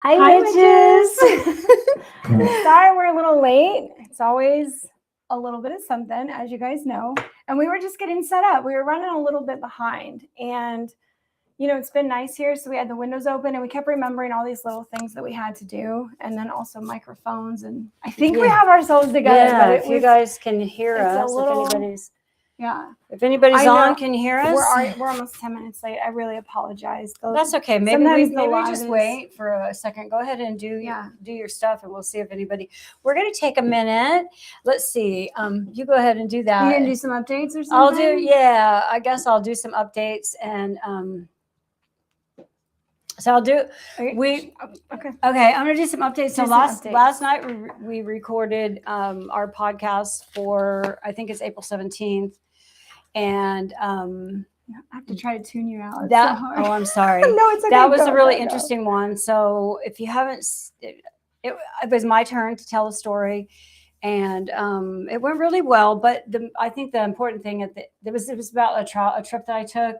Hi, witches. Sorry we're a little late. It's always a little bit of something, as you guys know. And we were just getting set up. We were running a little bit behind. And, you know, it's been nice here. So we had the windows open and we kept remembering all these little things that we had to do. And then also microphones. And I think we have ourselves together. Yeah, but if you guys can hear us, if anybody's on, can you hear us? We're almost 10 minutes late. I really apologize. That's okay. Maybe we just wait for a second. Go ahead and do your stuff, and we'll see if anybody. We're going to take a minute. Let's see. You go ahead and do that. You gonna do some updates or something? I'll do. Yeah, I guess I'll do some updates and. So I'll do. Okay. I'm gonna do some updates. So last night we recorded our podcast for, I think it's April 17th, and I have to try to tune you out. I'm sorry. No, it's okay. That was a really interesting one. So if you haven't, it was my turn to tell a story, and it went really well. But I think the important thing it was about a trip that I took,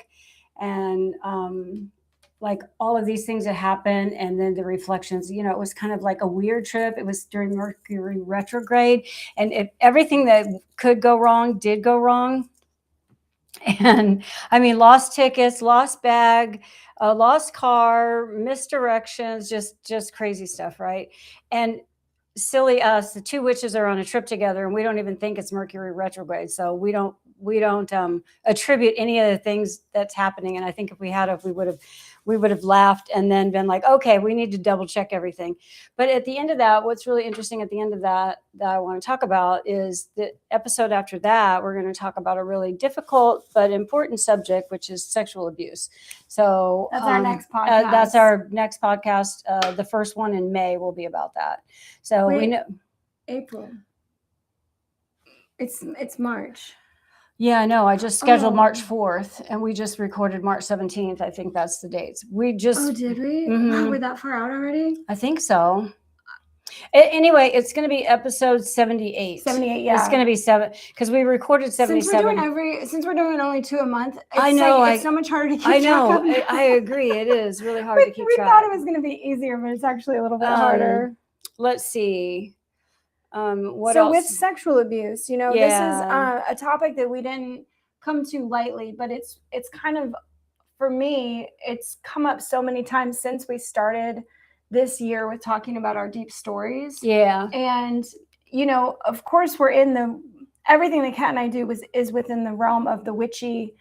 and like all of these things that happened, and then the reflections. You know, it was kind of like a weird trip. It was during Mercury retrograde, and everything that could go wrong did go wrong. And I mean, lost tickets, lost bag, lost car, misdirections, just crazy stuff, right? And silly us, the two witches are on a trip together, and we don't even think it's Mercury retrograde, so we don't attribute any of the things that's happening. And I think if we would have laughed and then been like, okay, we need to double check everything. But at the end of that, what's really interesting at the end of that I want to talk about is the episode after that. We're going to talk about a really difficult but important subject, which is sexual abuse. So that's our next podcast. That's our next podcast. The first one in May will be about that. So we know April. It's March. Yeah, I know. I just scheduled March 4th, and we just recorded March 17th. I think that's the dates. We just. Oh, did we? Mm-hmm. We're that far out already? I think so. Anyway, it's going to be episode 78. 78, yeah. It's going to be 7 because we recorded 77. Since we're doing only 2 a month, I know it's so much harder to keep track of. I agree. It is really hard to keep track. We thought it was going to be easier, but it's actually a little bit harder. Let's see. What else? So with sexual abuse, you know, this is a topic that we didn't come to lightly, but it's kind of, for me, it's come up so many times since we started this year with talking about our deep stories. Yeah. And, you know, of course, we're in everything that Kat and I do is within the realm of the witchy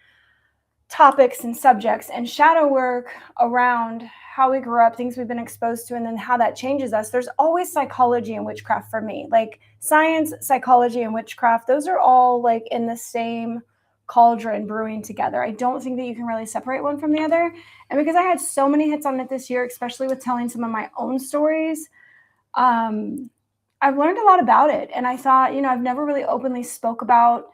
topics and subjects, and shadow work around how we grew up, things we've been exposed to, and then how that changes us. There's always psychology and witchcraft for me. Like science, psychology, and witchcraft, those are all like in the same cauldron brewing together. I don't think that you can really separate one from the other. And because I had so many hits on it this year, especially with telling some of my own stories, I've learned a lot about it. And I thought, you know, I've never really openly spoke about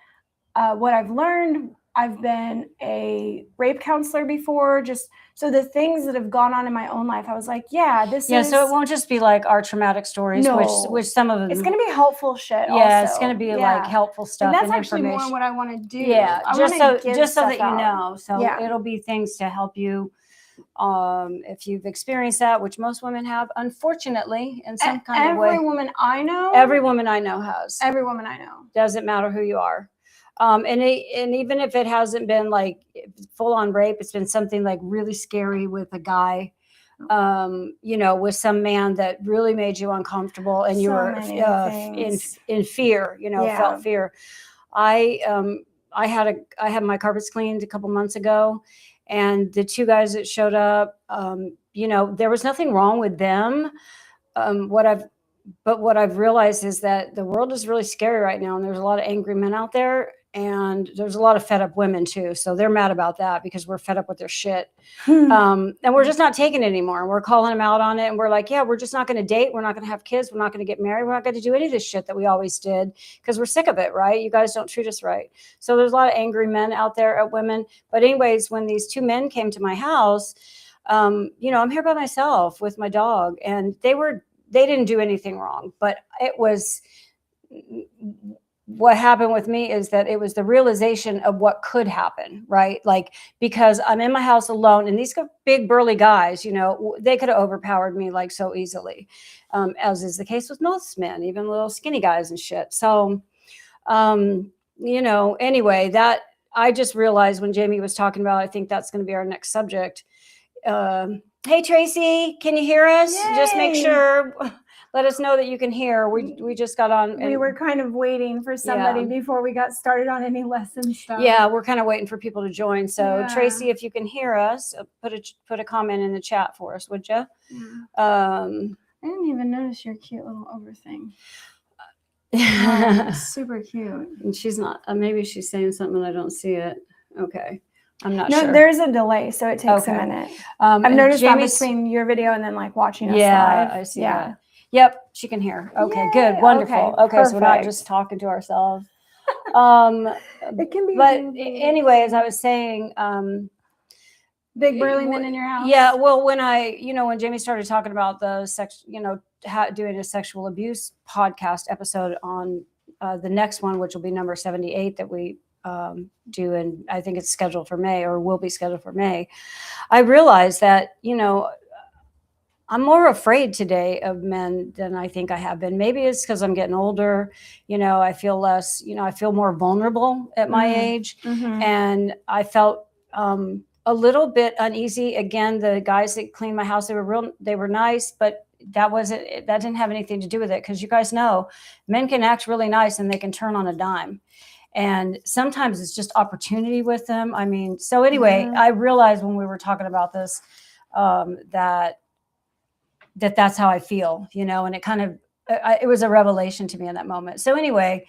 what I've learned. I've been a rape counselor before, so the things that have gone on in my own life, I was like, so it won't just be like our traumatic stories, which some of them. It's going to be helpful shit. Yeah, it's going to be like helpful stuff. And that's actually more what I want to do. Yeah, just so that you know. So it'll be things to help you if you've experienced that, which most women have, unfortunately, in some kind of way. Every woman I know has. Every woman I know. Doesn't matter who you are. And even if it hasn't been like full on rape, it's been something like really scary with a guy, you know, with some man that really made you uncomfortable, and you were in fear, you know, felt fear. I had my carpets cleaned a couple months ago, and the 2 guys that showed up, you know, there was nothing wrong with them. What I've realized is that the world is really scary right now, and there's a lot of angry men out there, and there's a lot of fed up women too. So they're mad about that because we're fed up with their shit. And we're just not taking it anymore. We're calling them out on it, and we're like, yeah, we're just not going to date. We're not going to have kids. We're not going to get married. We're not going to do any of this shit that we always did because we're sick of it, right? You guys don't treat us right. So there's a lot of angry men out there at women. But anyways, when these 2 men came to my house, you know, I'm here by myself with my dog, and they didn't do anything wrong, but it was what happened with me is that it was the realization of what could happen, right? Like, because I'm in my house alone, and these big burly guys, you know, they could have overpowered me like so easily, as is the case with most men, even little skinny guys and shit. So, you know, anyway, that I just realized when Jamie was talking about, I think that's going to be our next subject. Hey, Tracy, can you hear us? Yay. Just make sure. Let us know that you can hear. We just got on. We were kind of waiting for somebody before we got started on any lesson stuff. Yeah, we're kind of waiting for people to join. So Tracy, if you can hear us, put a comment in the chat for us, would you? Yeah. I didn't even notice your cute little over thing. It's super cute. And she's not. Maybe she's saying something and I don't see it. Okay. I'm not sure. No, there's a delay, so it takes a minute. I've noticed that between your video and then like watching us live. Yeah, I see that. Yep, she can hear. Okay, Yay, good, wonderful. Okay, so we're not perfect. just talking to ourselves. It can be. But anyway, as I was saying, big burly men in your house. Yeah, well, when when Jamie started talking about the doing a sexual abuse podcast episode on the next one, which will be number 78 that we do, and I think it's scheduled for May, or will be scheduled for May. I realized that, I'm more afraid today of men than I think I have been. Maybe it's because I'm getting older. I feel less, I feel more vulnerable at my age. Mm-hmm. And I felt a little bit uneasy. Again, the guys that cleaned my house, they were nice, but that didn't have anything to do with it. Because you guys know, men can act really nice and they can turn on a dime. And sometimes it's just opportunity with them. I mean, so anyway, I realized when we were talking about this, that's how I feel, and it kind of, it was a revelation to me in that moment. So anyway,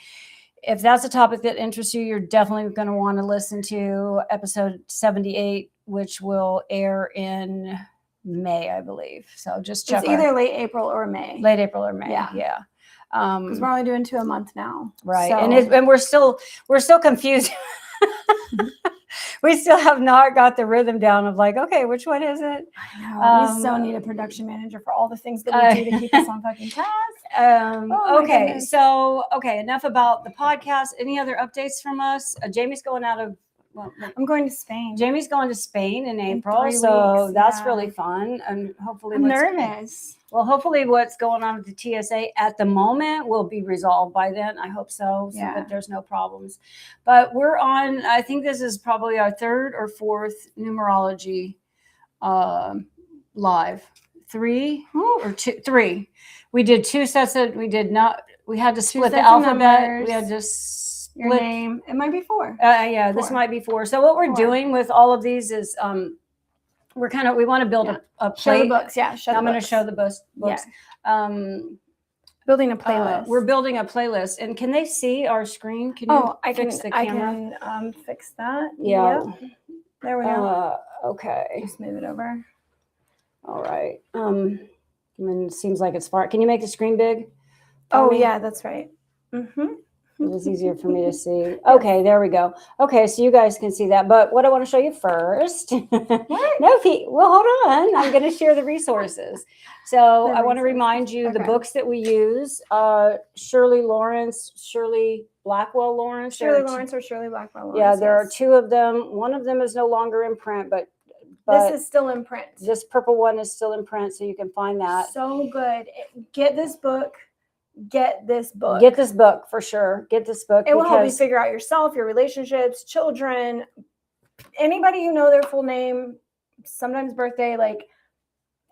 if that's a topic that interests you, you're definitely going to want to listen to episode 78, which will air in May, I believe. So just check. It's either late April or May. Late April or May. Yeah. Yeah. Because we're only doing 2 a month now. Right. So. And we're still confused. We still have not got the rhythm down of like, okay, which one is it? I know. We so need a production manager for all the things that we do to keep us on fucking task. Okay. So, enough about the podcast. Any other updates from us? Jamie's going out of, I'm going to Spain. Jamie's going to Spain in April. So that's really fun. And hopefully I'm nervous. Well, hopefully what's going on with the TSA at the moment will be resolved by then. I hope so that there's no problems. But we're on, I think this is probably our 3rd or 4th numerology live. 3 or 2, 3. We did 2 sets of, we had to split the alphabet. We had to split your name. It might be 4. Yeah, 4. This might be 4. So what we're doing with all of these is, we want to build a play. Show the books. Yeah. I'm going to show the books. Yeah. Building a playlist. We're building a playlist. And can they see our screen? Can you fix the camera? I can fix that. Yeah. Yep. There we go. Okay. Just move it over. All right. It seems like it's far. Can you make the screen big? Yeah, that's right. Mm-hmm. It was easier for me to see. Okay, there we go. Okay, so you guys can see that. But what I want to show you first. Well, hold on. I'm going to share the resources. So I want to remind you the books that we use. Shirley Blackwell Lawrence. Shirley Lawrence or Shirley Blackwell Lawrence. Yeah, there are 2 of them. One of them is no longer in print, but this is still in print. This purple one is still in print, so you can find that. So good. Get this book. Get this book. Get this book for sure. Get this book. It will help you figure out yourself, your relationships, children, anybody you know their full name, sometimes birthday, like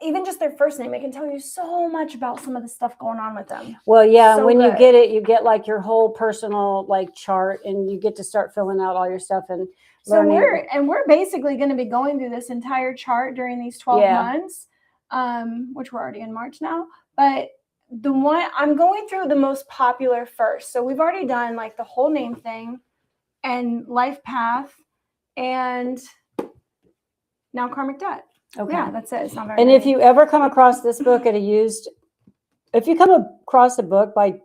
even just their first name. It can tell you so much about some of the stuff going on with them. Well, yeah, when you get it, you get like your whole personal like chart, and you get to start filling out all your stuff and learning. We're basically going to be going through this entire chart during these 12 months, which we're already in March now, but the one I'm going through the most popular first. So we've already done like the whole name thing and life path and now karmic debt. Okay. Yeah, that's it. It's not very if you ever come across this book if you come across a book by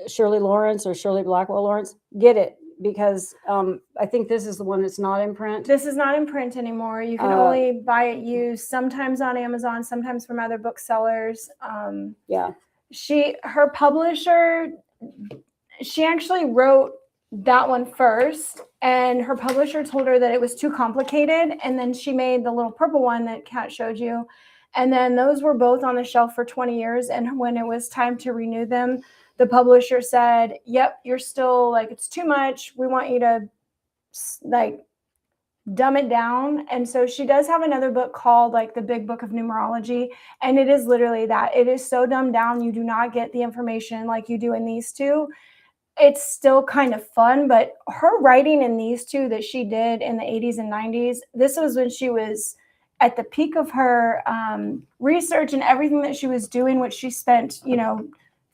Shirley Lawrence or Shirley Blackwell Lawrence, get it. Because I think this is the one that's not in print. This is not in print anymore. You can only buy it used, sometimes on Amazon, sometimes from other booksellers. Her publisher she actually wrote that one first, and her publisher told her that it was too complicated, and then she made the little purple one that Kat showed you, and then those were both on the shelf for 20 years, and when it was time to renew them, the publisher said, yep, you're still like, it's too much, we want you to like dumb it down. And so she does have another book called like the Big Book of Numerology, and it is literally that. It is so dumbed down, you do not get the information like you do in these two. It's still kind of fun, but her writing in these two that she did in the 80s and 90s, this was when she was at the peak of her research and everything that she was doing, which she spent,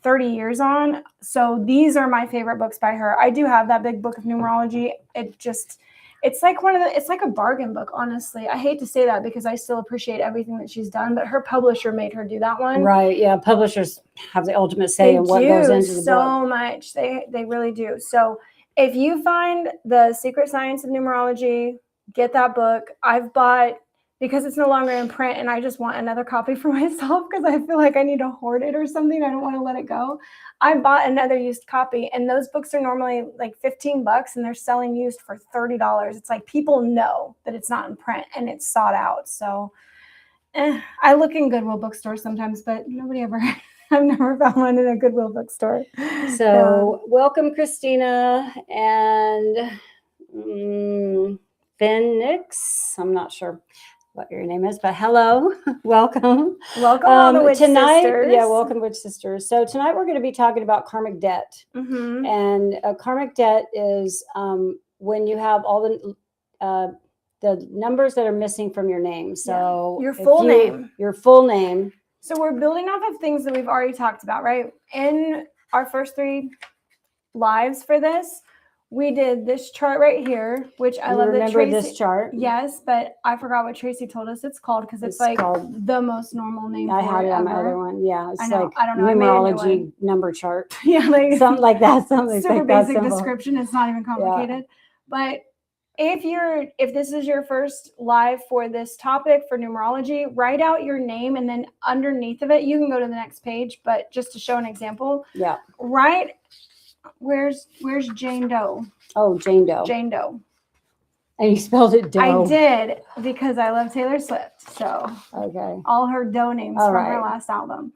30 years on. So these are my favorite books by her. I do have that Big Book of Numerology. It's like it's like a bargain book, honestly. I hate to say that because I still appreciate everything that she's done, but her publisher made her do that one. Right. Yeah. Publishers have the ultimate say in what goes into the book. So much. They really do. So if you find The Secret Science of Numerology, get that book. I've bought, because it's no longer in print and I just want another copy for myself because I feel like I need to hoard it or something. I don't want to let it go. I bought another used copy, and those books are normally like $15 and they're selling used for $30. It's like people know that it's not in print and it's sought out. So I look in Goodwill bookstores sometimes, but I've never found one in a Goodwill bookstore. So welcome, Christina and Phoenix. I'm not sure what your name is, but hello, welcome. Welcome all the Witch Sisters. Yeah, welcome, Witch Sisters. So tonight we're going to be talking about karmic debt. Mm-hmm. And karmic debt is when you have all the numbers that are missing from your name. So your full name. Your full name. So we're building off of things that we've already talked about, right? In our first 3 lives for this, we did this chart right here, which I love. Remember this chart? Yes, but I forgot what Tracy told us it's called because it's like the most normal name. I had it on my other one. Yeah, it's like I don't know, numerology number chart. Yeah, like something like that. Something super like basic that description. It's not even complicated. Yeah. But if this is your first live for this topic for numerology, write out your name, and then underneath of it, you can go to the next page. But just to show an example, write. Where's Jane Doe? Oh, Jane Doe. Jane Doe. And you spelled it Doe. I did because I love Taylor Swift. So okay, all her Doe names from her last album.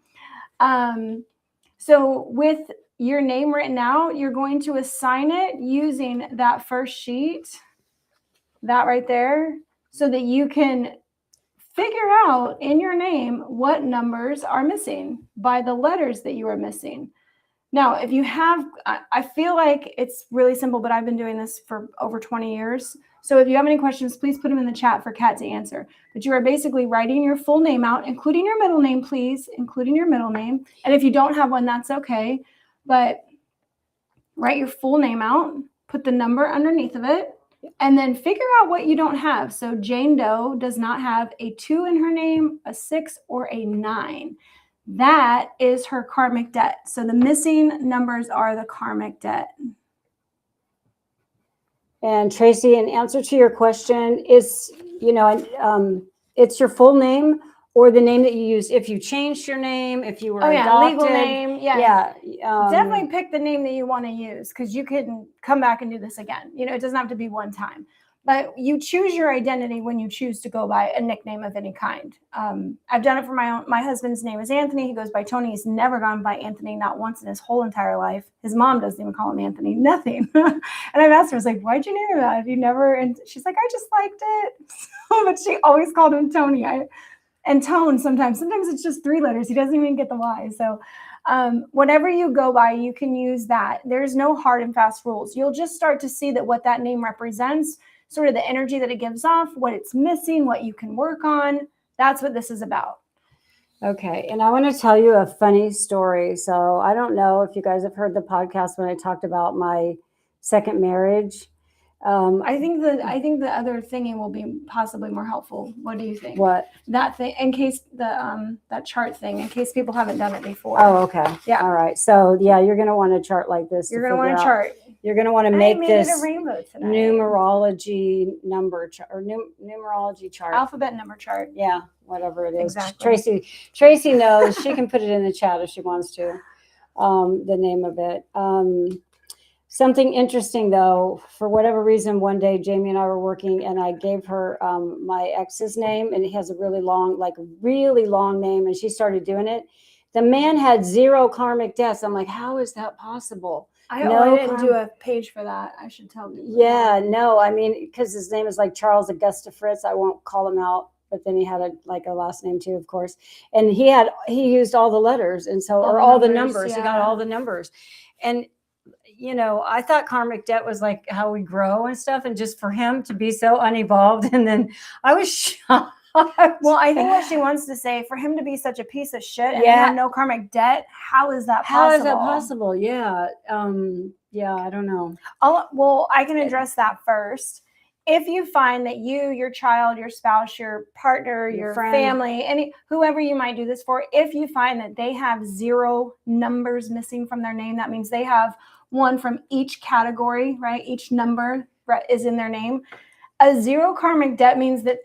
So with your name written out, you're going to assign it using that first sheet, that right there, so that you can figure out in your name what numbers are missing by the letters that you are missing. Now, if you have, I feel like it's really simple, but I've been doing this for over 20 years. So if you have any questions, please put them in the chat for Kat to answer. But you are basically writing your full name out, including your middle name, please, including your middle name. And if you don't have one, that's okay. But write your full name out, put the number underneath of it, and then figure out what you don't have. So Jane Doe does not have a 2 in her name, a 6, or a 9. That is her karmic debt. So the missing numbers are the karmic debt. And Tracy, in answer to your question, is, it's your full name or the name that you use. If you changed your name, if you were adopted, legal name. Definitely pick the name that you want to use, because you can come back and do this again. It doesn't have to be one time. But you choose your identity when you choose to go by a nickname of any kind. I've done it for my husband's name is Anthony. He goes by Tony. He's never gone by Anthony, not once in his whole entire life. His mom doesn't even call him Anthony, nothing. And I've asked her, I was like, why'd you name him that? You never, and she's like, I just liked it. But she always called him Tony. And Tone sometimes it's just 3 letters. He doesn't even get the Y. So whatever you go by, you can use that. There's no hard and fast rules. You'll just start to see that what that name represents, sort of the energy that it gives off, what it's missing, what you can work on. That's what this is about. Okay. And I want to tell you a funny story. So I don't know if you guys have heard the podcast when I talked about my second marriage. I think the other thingy will be possibly more helpful. What do you think? What? That thing, in case that chart thing, in case people haven't done it before. Oh, okay. Yeah. All right. So yeah, you're going to want a chart like this. You're going to want a chart. You're going to want to make this a rainbow tonight. Numerology number chart or numerology chart. Alphabet number chart. Yeah, whatever it is. Exactly. Tracy knows. She can put it in the chat if she wants to. The name of it. Something interesting though, for whatever reason, one day Jamie and I were working, and I gave her my ex's name, and he has a really long name, and she started doing it. The man had 0 karmic debts. I'm like, how is that possible? I didn't do a page for that. I should tell people. Yeah, no, I mean, because his name is like Charles Augusta Fritz. I won't call him out, but then he had a last name too, of course. And he used all the letters, and so all the numbers. Yeah. He got all the numbers, and I thought karmic debt was like how we grow and stuff, and just for him to be so unevolved, and then I was shocked. Well, I think what she wants to say, for him to be such a piece of shit and have no karmic debt, how is that possible? How is that possible? Yeah. Yeah, I don't know. Well, I can address that first. If you find that you, your child, your spouse, your partner, your friend, family, whoever you might do this for, if you find that they have 0 numbers missing from their name, that means they have one from each category, right? Each number is in their name. A 0 karmic debt means that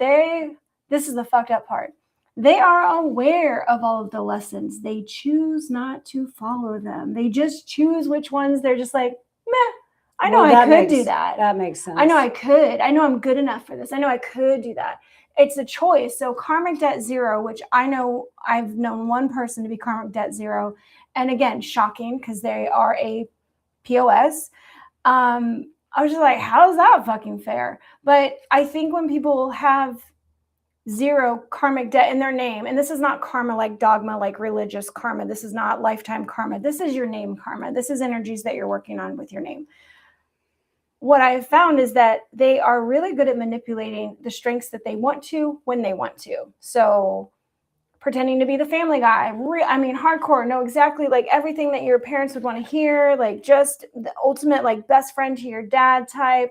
this is the fucked up part. They are aware of all of the lessons. They choose not to follow them. They just choose which ones they're just like, meh, I know I could do that. That makes sense. I know I could. I know I'm good enough for this. I know I could do that. It's a choice. So karmic debt 0, which I know I've known one person to be karmic debt 0. And again, shocking because they are a POS. I was just like, how is that fucking fair? But I think when people have 0 karmic debt in their name, and this is not karma like dogma, like religious karma. This is not lifetime karma. This is your name karma. This is energies that you're working on with your name. What I've found is that they are really good at manipulating the strengths that they want to when they want to. So pretending to be the family guy, hardcore, know exactly like everything that your parents would want to hear, like just the ultimate like best friend to your dad type.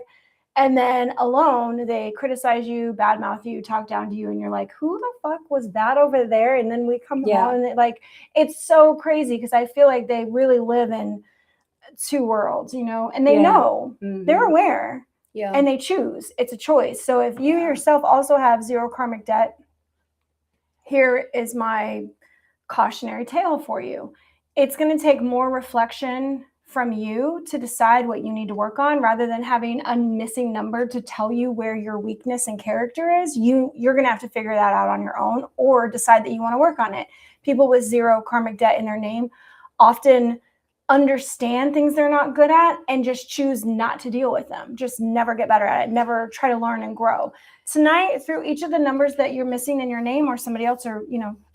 And then alone, they criticize you, badmouth you, talk down to you, and you're like, who the fuck was that over there? And then we come home and it's so crazy because I feel like they really live in 2 worlds, and they know, they're aware, and they choose. It's a choice. So if you yourself also have 0 karmic debt, here is my cautionary tale for you. It's going to take more reflection from you to decide what you need to work on rather than having a missing number to tell you where your weakness and character is. You're going to have to figure that out on your own or decide that you want to work on it. People with 0 karmic debt in their name often understand things they're not good at and just choose not to deal with them. Just never get better at it. Never try to learn and grow. Tonight, through each of the numbers that you're missing in your name or somebody else, or,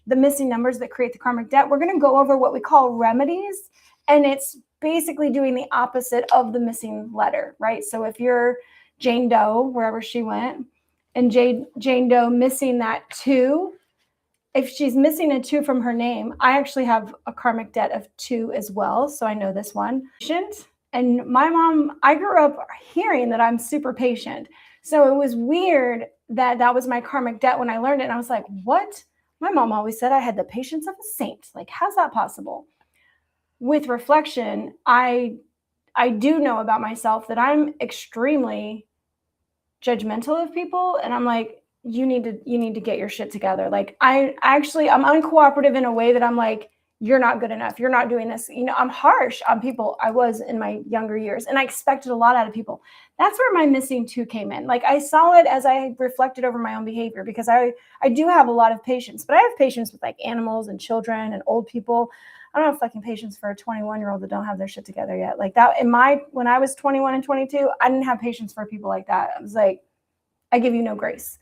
the missing numbers that create the karmic debt, we're going to go over what we call remedies. And it's basically doing the opposite of the missing letter, right? So if you're Jane Doe, wherever she went, and Jane Doe missing that 2, if she's missing a 2 from her name, I actually have a karmic debt of 2 as well. So I know this one. And my mom, I grew up hearing that I'm super patient. So it was weird that was my karmic debt when I learned it. And I was like, what? My mom always said I had the patience of a saint. Like, how's that possible? With reflection, I do know about myself that I'm extremely judgmental of people. And I'm like, you need to get your shit together. Like I'm uncooperative in a way that I'm like, you're not good enough. You're not doing this. I'm harsh on people. I was in my younger years and I expected a lot out of people. That's where my missing 2 came in. Like I saw it as I reflected over my own behavior because I do have a lot of patience, but I have patience with like animals and children and old people. I don't have fucking patience for a 21-year-old that don't have their shit together yet. Like that when I was 21 and 22, I didn't have patience for people like that. I was like, I give you no grace.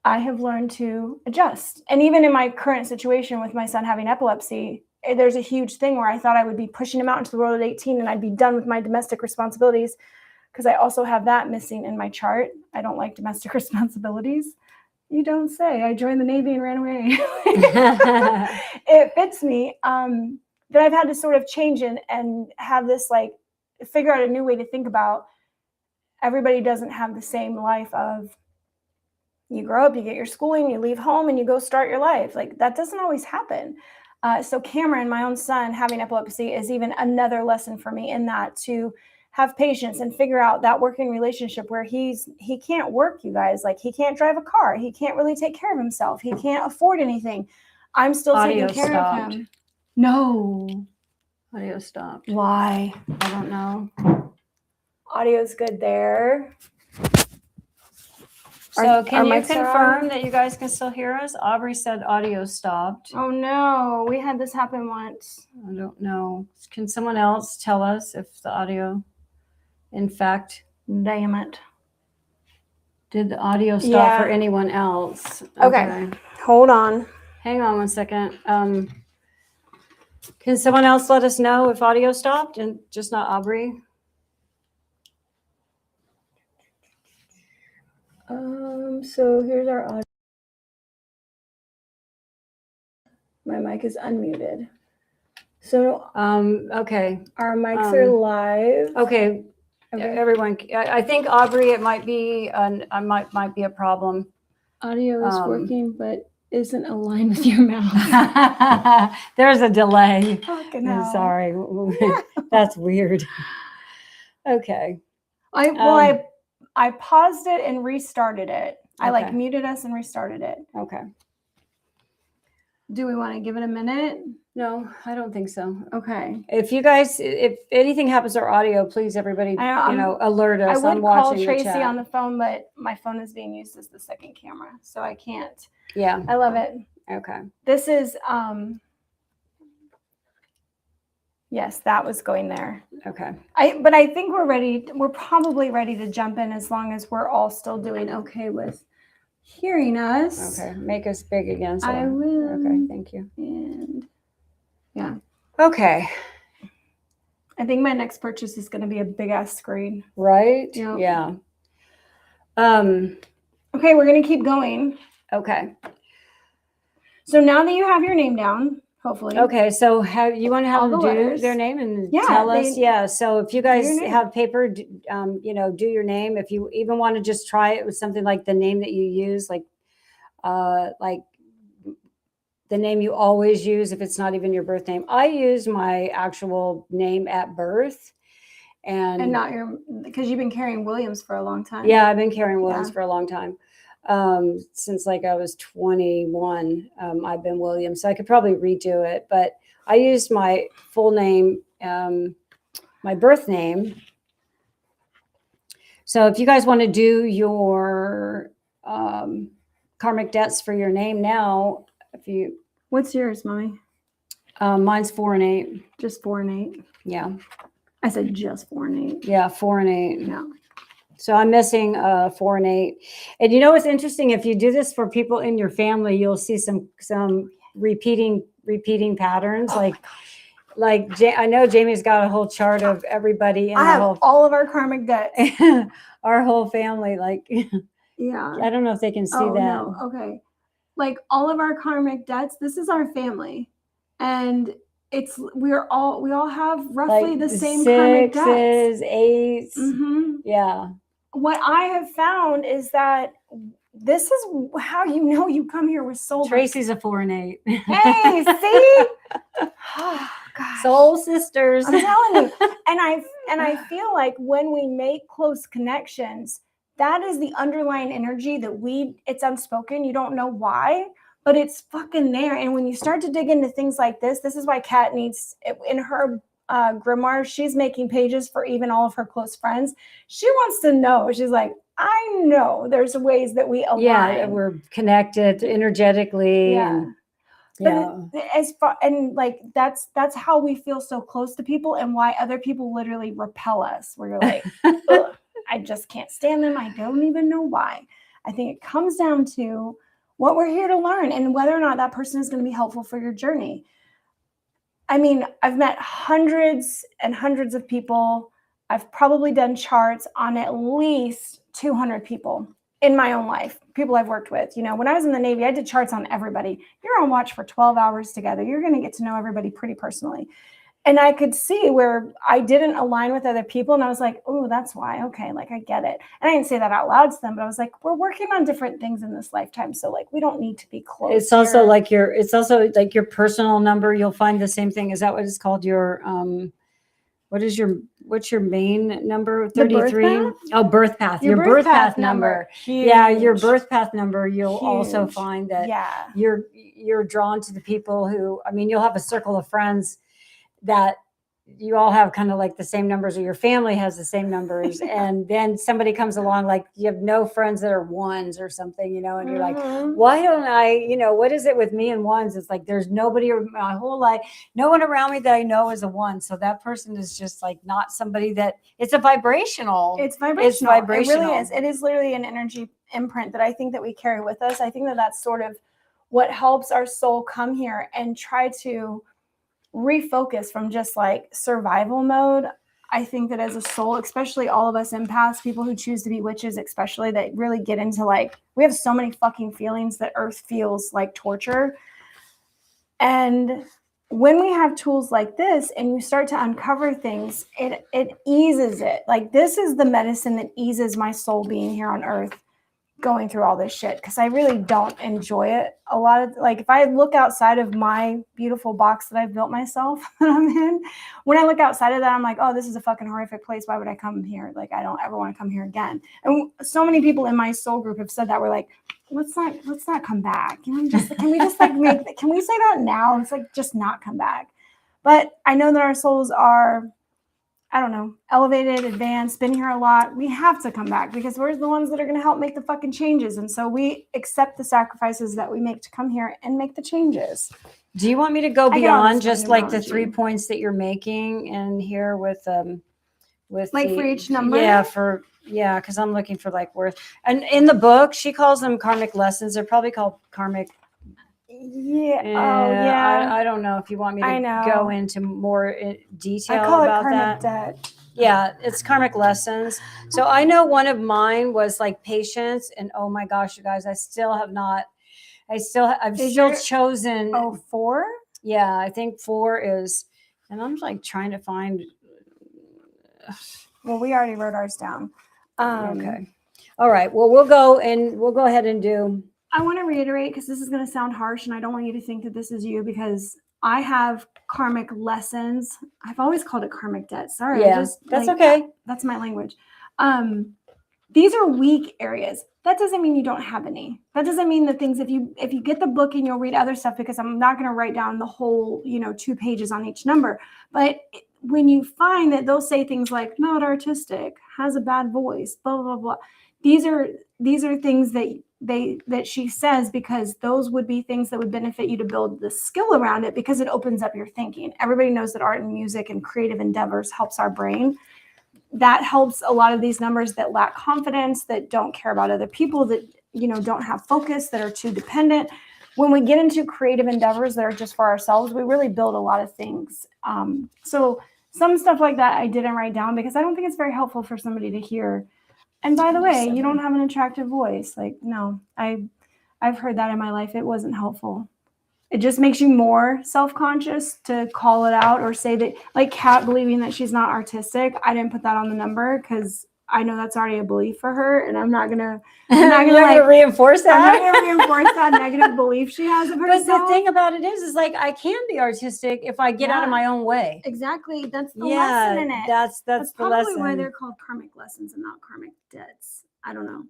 I have learned to adjust. And even in my current situation with my son having epilepsy, there's a huge thing where I thought I would be pushing him out into the world at 18 and I'd be done with my domestic responsibilities because I also have that missing in my chart. I don't like domestic responsibilities. You don't say. I joined the Navy and ran away. It fits me. That I've had to sort of change and have this like figure out a new way to think about. Everybody doesn't have the same life of you grow up, you get your schooling, you leave home, and you go start your life. Like that doesn't always happen. So Cameron, my own son, having epilepsy is even another lesson for me in that to have patience and figure out that working relationship where he can't work, you guys. Like he can't drive a car. He can't really take care of himself. He can't afford anything. I'm still taking care of him. No. Audio stopped. Why? I don't know. Audio's good there. So can you mics are confirm on? that you guys can still hear us? Aubrey said audio stopped. Oh no, we had this happen once. I don't know. Can someone else tell us if the audio, in fact, Damn it. did the audio stop for Yeah. anyone else? Okay. Hold on. Hang on one second. Can someone else let us know if audio stopped and just not Aubrey? So here's our audio. My mic is unmuted. So Okay. our mics are live. Okay. Okay. Everyone, I think Aubrey, it might be might be a problem. Audio is working, but isn't aligned with your mouth. There's a delay. Fucking hell. Sorry. That's weird. Okay. I paused it and restarted it. I like Okay. muted us and restarted it. Okay. Do we want to give it a minute? No, I don't think so. Okay. If you guys, if anything happens to our audio, please everybody, alert us. I would I'm call watching Tracy the chat. on the phone, but my phone is being used as the second camera, so I can't. Yeah. I love it. Okay. This is yes, that was going there. Okay. But I think we're ready. We're probably ready to jump in as long as we're all still doing okay with hearing us. Okay. Make us big again. So. I will. Okay. Thank you. And yeah. Okay. I think my next purchase is going to be a big ass screen. Right? Yep. Yeah. Okay, we're going to keep going. Okay. So now that you have your name down, hopefully. Okay, so you want to have All them the do letters. their name and Yeah, tell us? Yeah. So if you guys name. have paper, do your name. If you even want to just try it with something like the name that you use, like the name you always use if it's not even your birth name. I use my actual name at birth. And not because you've been carrying Williams for a long time. Yeah, I've been carrying Williams for a long time. Since like I was 21, I've been Williams. So I could probably redo it, but I used my full name, my birth name. So if you guys want to do your karmic debts for your name now, What's yours, Mommy? Mine's 4 and 8. Just 4 and 8. Yeah. I said just 4 and 8. Yeah, 4 and 8. Yeah. So I'm missing 4 and 8. And you know what's interesting? If you do this for people in your family, you'll see some repeating patterns. I know Jamie's got a whole chart of everybody in I have all of our karmic debts. Our whole family. Yeah. I don't know if they can see that. No. Okay. Like all of our karmic debts, this is our family. And we all have roughly the same karmic debts. 6s, 8s. Mm-hmm. Yeah. What I have found is that this is how you know you come here with soul. Tracy's a 4 and 8. Hey, see? Oh, gosh. Soul sisters. I'm telling you. And I feel like when we make close connections, that is the underlying energy that it's unspoken. You don't know why, but it's fucking there. And when you start to dig into things like this is why Kat needs, in her grimoire, she's making pages for even all of her close friends. She wants to know. She's like, I know there's ways that we align. Yeah, we're connected energetically. Yeah. That's how we feel so close to people and why other people literally repel us. We're like, ugh, I just can't stand them. I don't even know why. I think it comes down to what we're here to learn and whether or not that person is going to be helpful for your journey. I mean, I've met hundreds and hundreds of people. I've probably done charts on at least 200 people in my own life, people I've worked with. When I was in the Navy, I did charts on everybody. You're on watch for 12 hours together. You're going to get to know everybody pretty personally. And I could see where I didn't align with other people. And I was like, oh, that's why. Okay. I get it. And I didn't say that out loud to them, but I was like, we're working on different things in this lifetime. So we don't need to be close. It's also like your personal number. You'll find the same thing. Is that what it's called? What's your main number? 33? Oh, birth path. Your birth path number. Huge. Yeah, your birth path number. You'll also Huge. find that you're drawn to the people who, you'll have a circle of friends that you all have kind of like the same numbers, or your family has the same numbers, and then somebody comes along, like you have no friends that are ones or something, and you're like, why don't I, what is it with me and ones? It's like there's nobody my whole life, no one around me that I know is a one. So that person is just like not somebody that it's vibrational. It really is. It is literally an energy imprint that I think that we carry with us. I think that that's sort of what helps our soul come here and try to refocus from just like survival mode. I think that as a soul, especially all of us empaths, people who choose to be witches, especially, that really get into like, we have so many fucking feelings that earth feels like torture. And when we have tools like this and you start to uncover things, it eases it. Like, this is the medicine that eases my soul being here on earth, going through all this shit, because I really don't enjoy it a lot. Of like, if I look outside of my beautiful box that I've built myself that I'm in, when I look outside of that, I'm like, oh, this is a fucking horrific place. Why would I come here? Like, I don't ever want to come here again. And so many people in my soul group have said that. We're like, let's not come back. Can we just like can we say that now? It's like, just not come back. But I know that our souls are, I don't know, elevated, advanced, been here a lot. We have to come back because we're the ones that are going to help make the fucking changes. And so we accept the sacrifices that we make to come here and make the changes. Do you want me to go beyond just like the 3 points that you're making in here with like for each number? Yeah, because I'm looking for like worth. And in the book, she calls them karmic lessons. They're probably called karmic. Yeah. I don't know if you want me to go into more detail I call about it karmic that. Debt. Yeah, it's karmic lessons. So I know one of mine was like patience, and oh my gosh, you guys, I've still chosen. Oh, 4? Yeah, I think 4 is, and I'm like trying to find. Well, we already wrote ours down. Okay. All right. Well, we'll go ahead and do. I want to reiterate, because this is going to sound harsh, and I don't want you to think that this is you, because I have karmic lessons. I've always called it karmic debt. Sorry. Yeah, that's okay. That's my language. These are weak areas. That doesn't mean you don't have any. That doesn't mean the things, if you get the book and you'll read other stuff, because I'm not going to write down the whole, 2 pages on each number. But when you find that they'll say things like not artistic, has a bad voice, blah, blah, blah. These are things that she says, because those would be things that would benefit you to build the skill around it, because it opens up your thinking. Everybody knows that art and music and creative endeavors helps our brain. That helps a lot of these numbers that lack confidence, that don't care about other people, that, don't have focus, that are too dependent. When we get into creative endeavors that are just for ourselves, we really build a lot of things. So some stuff like that I didn't write down, because I don't think it's very helpful for somebody to hear. And by the way, you don't have an attractive voice. Like, no, I've heard that in my life. It wasn't helpful. It just makes you more self-conscious to call it out or say that, like Kat believing that she's not artistic. I didn't put that on the number because I know that's already a belief for her, and I'm not gonna reinforce that. I'm not gonna reinforce that negative belief she has of herself. But the thing about it is like I can be artistic if I get out of my own way. Exactly. That's the lesson in it. That's the probably lesson. Why they're called karmic lessons and not karmic debts. I don't know.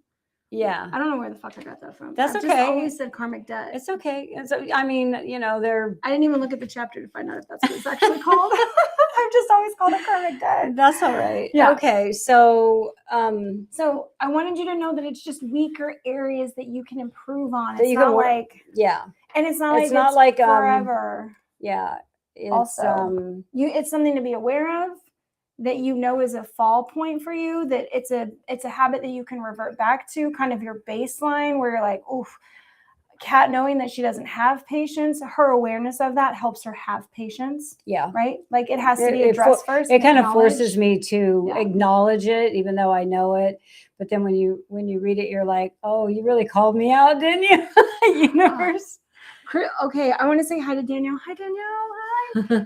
Yeah. I don't know where the fuck I got that from. That's I've okay. Just always said karmic debt. It's okay. So, I mean, they're. I didn't even look at the chapter to find out if that's what it's actually called. I've just always called it karmic debt. That's all right. Yeah. Okay. So, so I wanted you to know that it's just weaker areas that you can improve on. It's not like. Yeah. And it's not like forever. Yeah. It's, also, it's something to be aware of. That is a fall point for you, that it's a habit that you can revert back to, kind of your baseline, where you're like, oof, Kat, knowing that she doesn't have patience, her awareness of that helps her have patience. Yeah. Right? Like it has to be addressed first. It kind of forces me to acknowledge it, even though I know it. But then when you read it, you're like, oh, you really called me out, didn't you? Universe. Okay, I want to say hi to Danielle. Hi, Danielle.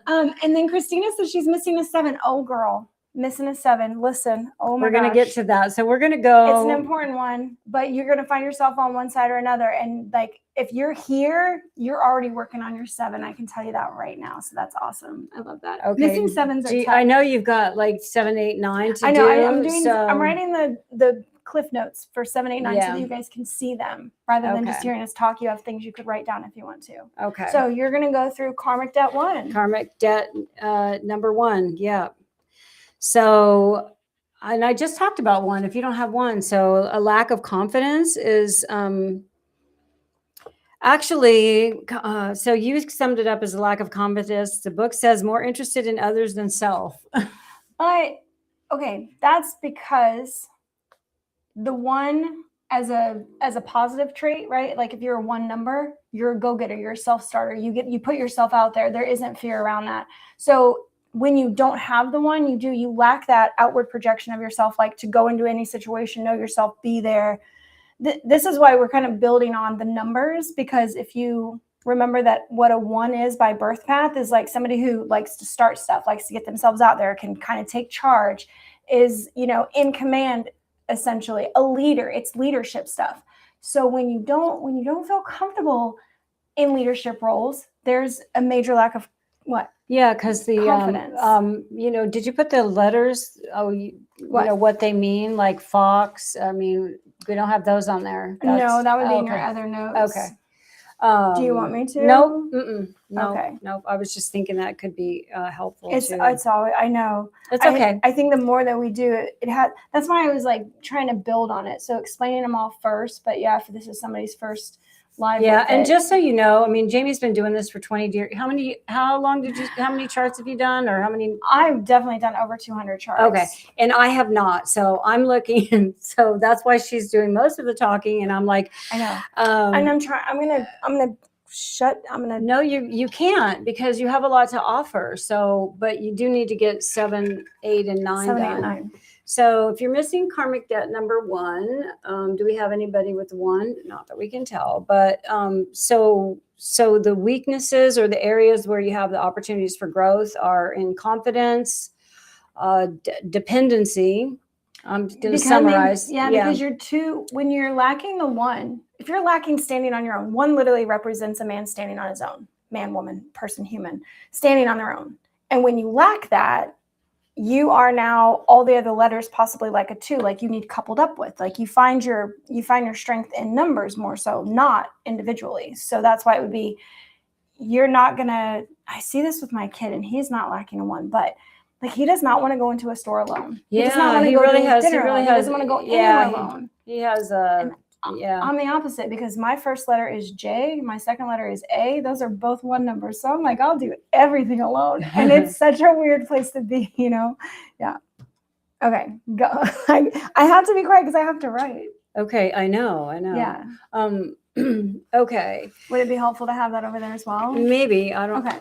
Hi. And then Christina says she's missing a 7. Oh, girl, missing a 7. Listen, oh my gosh. We're going to get to that. So we're going to go. It's an important one, but you're going to find yourself on one side or another. And like, if you're here, you're already working on your 7. I can tell you that right now. So that's awesome. I love that. Okay. Missing 7s are tough. I know you've got like 7, 8, 9 to do. I know. I'm writing the cliff notes for 789 so that you guys can see them rather than just hearing us talk. You have things you could write down if you want to. Okay. So you're going to go through karmic debt 1. Karmic debt number 1. Yeah. So, and I just talked about 1. If you don't have 1, so a lack of confidence is actually, so you summed it up as a lack of confidence. The book says more interested in others than self. Okay, that's because the 1 as a positive trait, right? Like if you're a 1 number, you're a go-getter, you're a self-starter. You put yourself out there. There isn't fear around that. So when you don't have the 1, you lack that outward projection of yourself, like to go into any situation, know yourself, be there. This is why we're kind of building on the numbers, because if you remember that what a 1 is by birth path is like somebody who likes to start stuff, likes to get themselves out there, can kind of take charge, is, in command, essentially a leader. It's leadership stuff. So when you don't feel comfortable in leadership roles, there's a major lack of what? Yeah, because the confidence. Did you put the letters? What they mean, like fox? I mean, we don't have those on there. No, that would be in your other notes. Okay. Do you want me to? Nope. No. Okay. Nope. I was just thinking that could be helpful. It's always, I know. It's okay. I think the more that we do it, that's why I was like trying to build on it. So explaining them all first, but yeah, if this is somebody's first live. Yeah, and just so you know, I mean, Jamie's been doing this for 20 years. How many charts have you done, or how many? I've definitely done over 200 charts. Okay, and I have not. So I'm looking, so that's why she's doing most of the talking, and I'm like, I know. And I'm trying. I'm gonna. No, you can't, because you have a lot to offer. So, but you do need to get 7, 8, and 9 7, 8, done. and 9. So if you're missing karmic debt number 1, do we have anybody with 1? Not that we can tell, but so the weaknesses or the areas where you have the opportunities for growth are in confidence, dependency. I'm going to summarize. Yeah, because when you're lacking the 1, if you're lacking standing on your own, 1 literally represents a man standing on his own, man, woman, person, human, standing on their own. And when you lack that, you are now all the other letters possibly like a 2, like you need coupled up with, like you find your strength in numbers more so, not individually. So that's why it would be, I see this with my kid, and he's not lacking a 1, but like he does not want to go into a store alone. Yeah, he does not want to go to dinner alone. He doesn't want to go anywhere alone. He has I'm the opposite, because my first letter is J, my second letter is A. Those are both 1 numbers. So I'm like, I'll do everything alone. And it's such a weird place to be, Yeah. Okay, go. I have to be quiet because I have to write. Okay, I know. Yeah. Okay. Would it be helpful to have that over there as well? Maybe. I don't. Okay.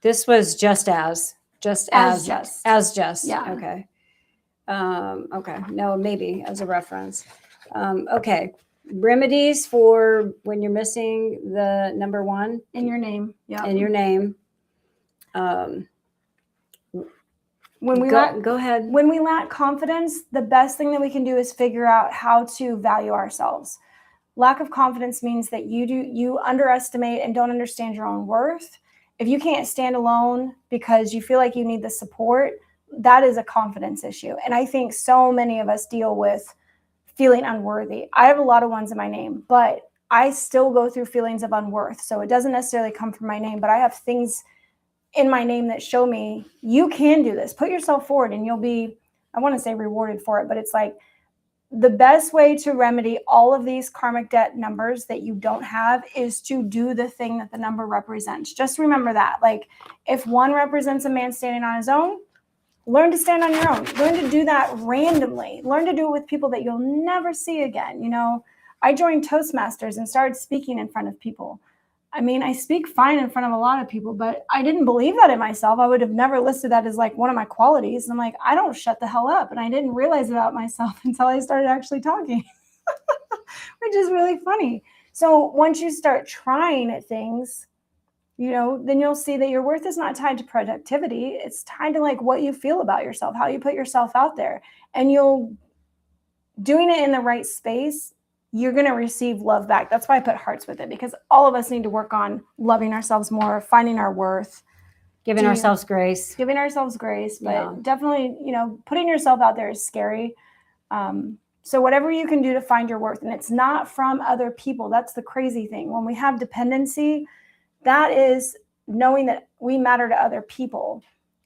This was just as. Yeah. Okay. Okay. No, maybe as a reference. Okay. Remedies for when you're missing the number 1 in your name. Yeah. In your name. Go ahead. When we lack confidence, the best thing that we can do is figure out how to value ourselves. Lack of confidence means that you underestimate and don't understand your own worth. If you can't stand alone because you feel like you need the support, that is a confidence issue. And I think so many of us deal with feeling unworthy. I have a lot of 1s in my name, but I still go through feelings of unworth. So it doesn't necessarily come from my name, but I have things in my name that show me you can do this. Put yourself forward and you'll be, I want to say rewarded for it, but it's like the best way to remedy all of these karmic debt numbers that you don't have is to do the thing that the number represents. Just remember that. Like if 1 represents a man standing on his own, learn to stand on your own. Learn to do that randomly. Learn to do it with people that you'll never see again. I joined Toastmasters and started speaking in front of people. I mean, I speak fine in front of a lot of people, but I didn't believe that in myself. I would have never listed that as like one of my qualities. And I'm like, I don't shut the hell up. And I didn't realize about myself until I started actually talking, which is really funny. So once you start trying at things, then you'll see that your worth is not tied to productivity. It's tied to like what you feel about yourself, how you put yourself out there. And doing it in the right space, you're going to receive love back. That's why I put hearts with it, because all of us need to work on loving ourselves more, finding our worth. Giving ourselves grace. Giving ourselves grace, but Yeah. definitely, putting yourself out there is scary. So whatever you can do to find your worth, and it's not from other people. That's the crazy thing. When we have dependency, that is knowing that we matter to other people.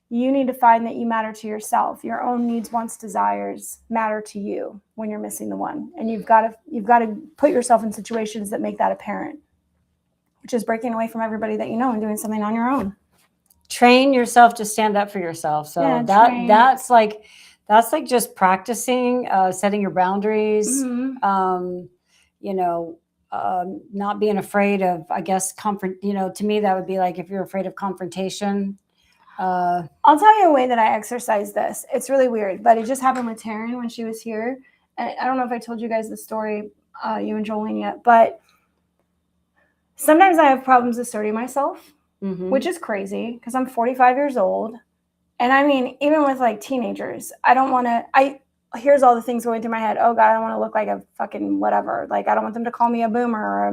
You need to find that you matter to yourself. Your own needs, wants, desires matter to you when you're missing the one. And you've got to put yourself in situations that make that apparent, which is breaking away from everybody that you know and doing something on your own. Train yourself to stand up for yourself. So Yeah, that's like just practicing, setting your boundaries, Mm-hmm. not being afraid of, I guess, to me, that would be like if you're afraid of confrontation. I'll tell you a way that I exercise this. It's really weird, but it just happened with Taryn when she was here. And I don't know if I told you guys the story, you and Jolene, yet, but sometimes I have problems asserting myself, which is crazy because I'm 45 years old. And I mean, even with like teenagers, I don't want to, here's all the things going through my head. Oh God, I don't want to look like a fucking whatever. Like, I don't want them to call me a boomer or I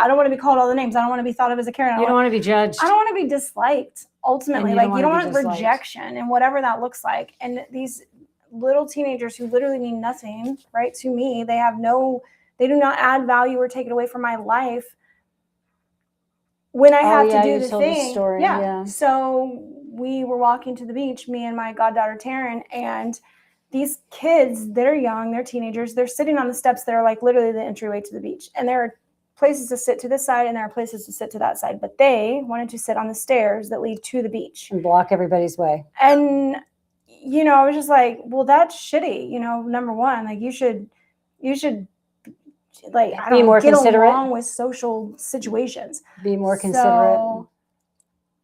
don't want to be called all the names. I don't want to be thought of as a Karen. You don't want to be judged. I don't want to be disliked ultimately. You like, you don't want disliked. rejection and whatever that looks like. And these little teenagers who literally mean nothing, right, to me, they do not add value or take it away from my life. When I have to do the thing. Story. Yeah. So we were walking to the beach, me and my goddaughter Taryn, and these kids, they're young, they're teenagers, they're sitting on the steps that are like literally the entryway to the beach. And there are places to sit to this side and there are places to sit to that side. But they wanted to sit on the stairs that lead to the beach. And block everybody's way. And, I was just like, well, that's shitty. Number one, like you should like, I don't know, get along with social situations. Be more considerate. So,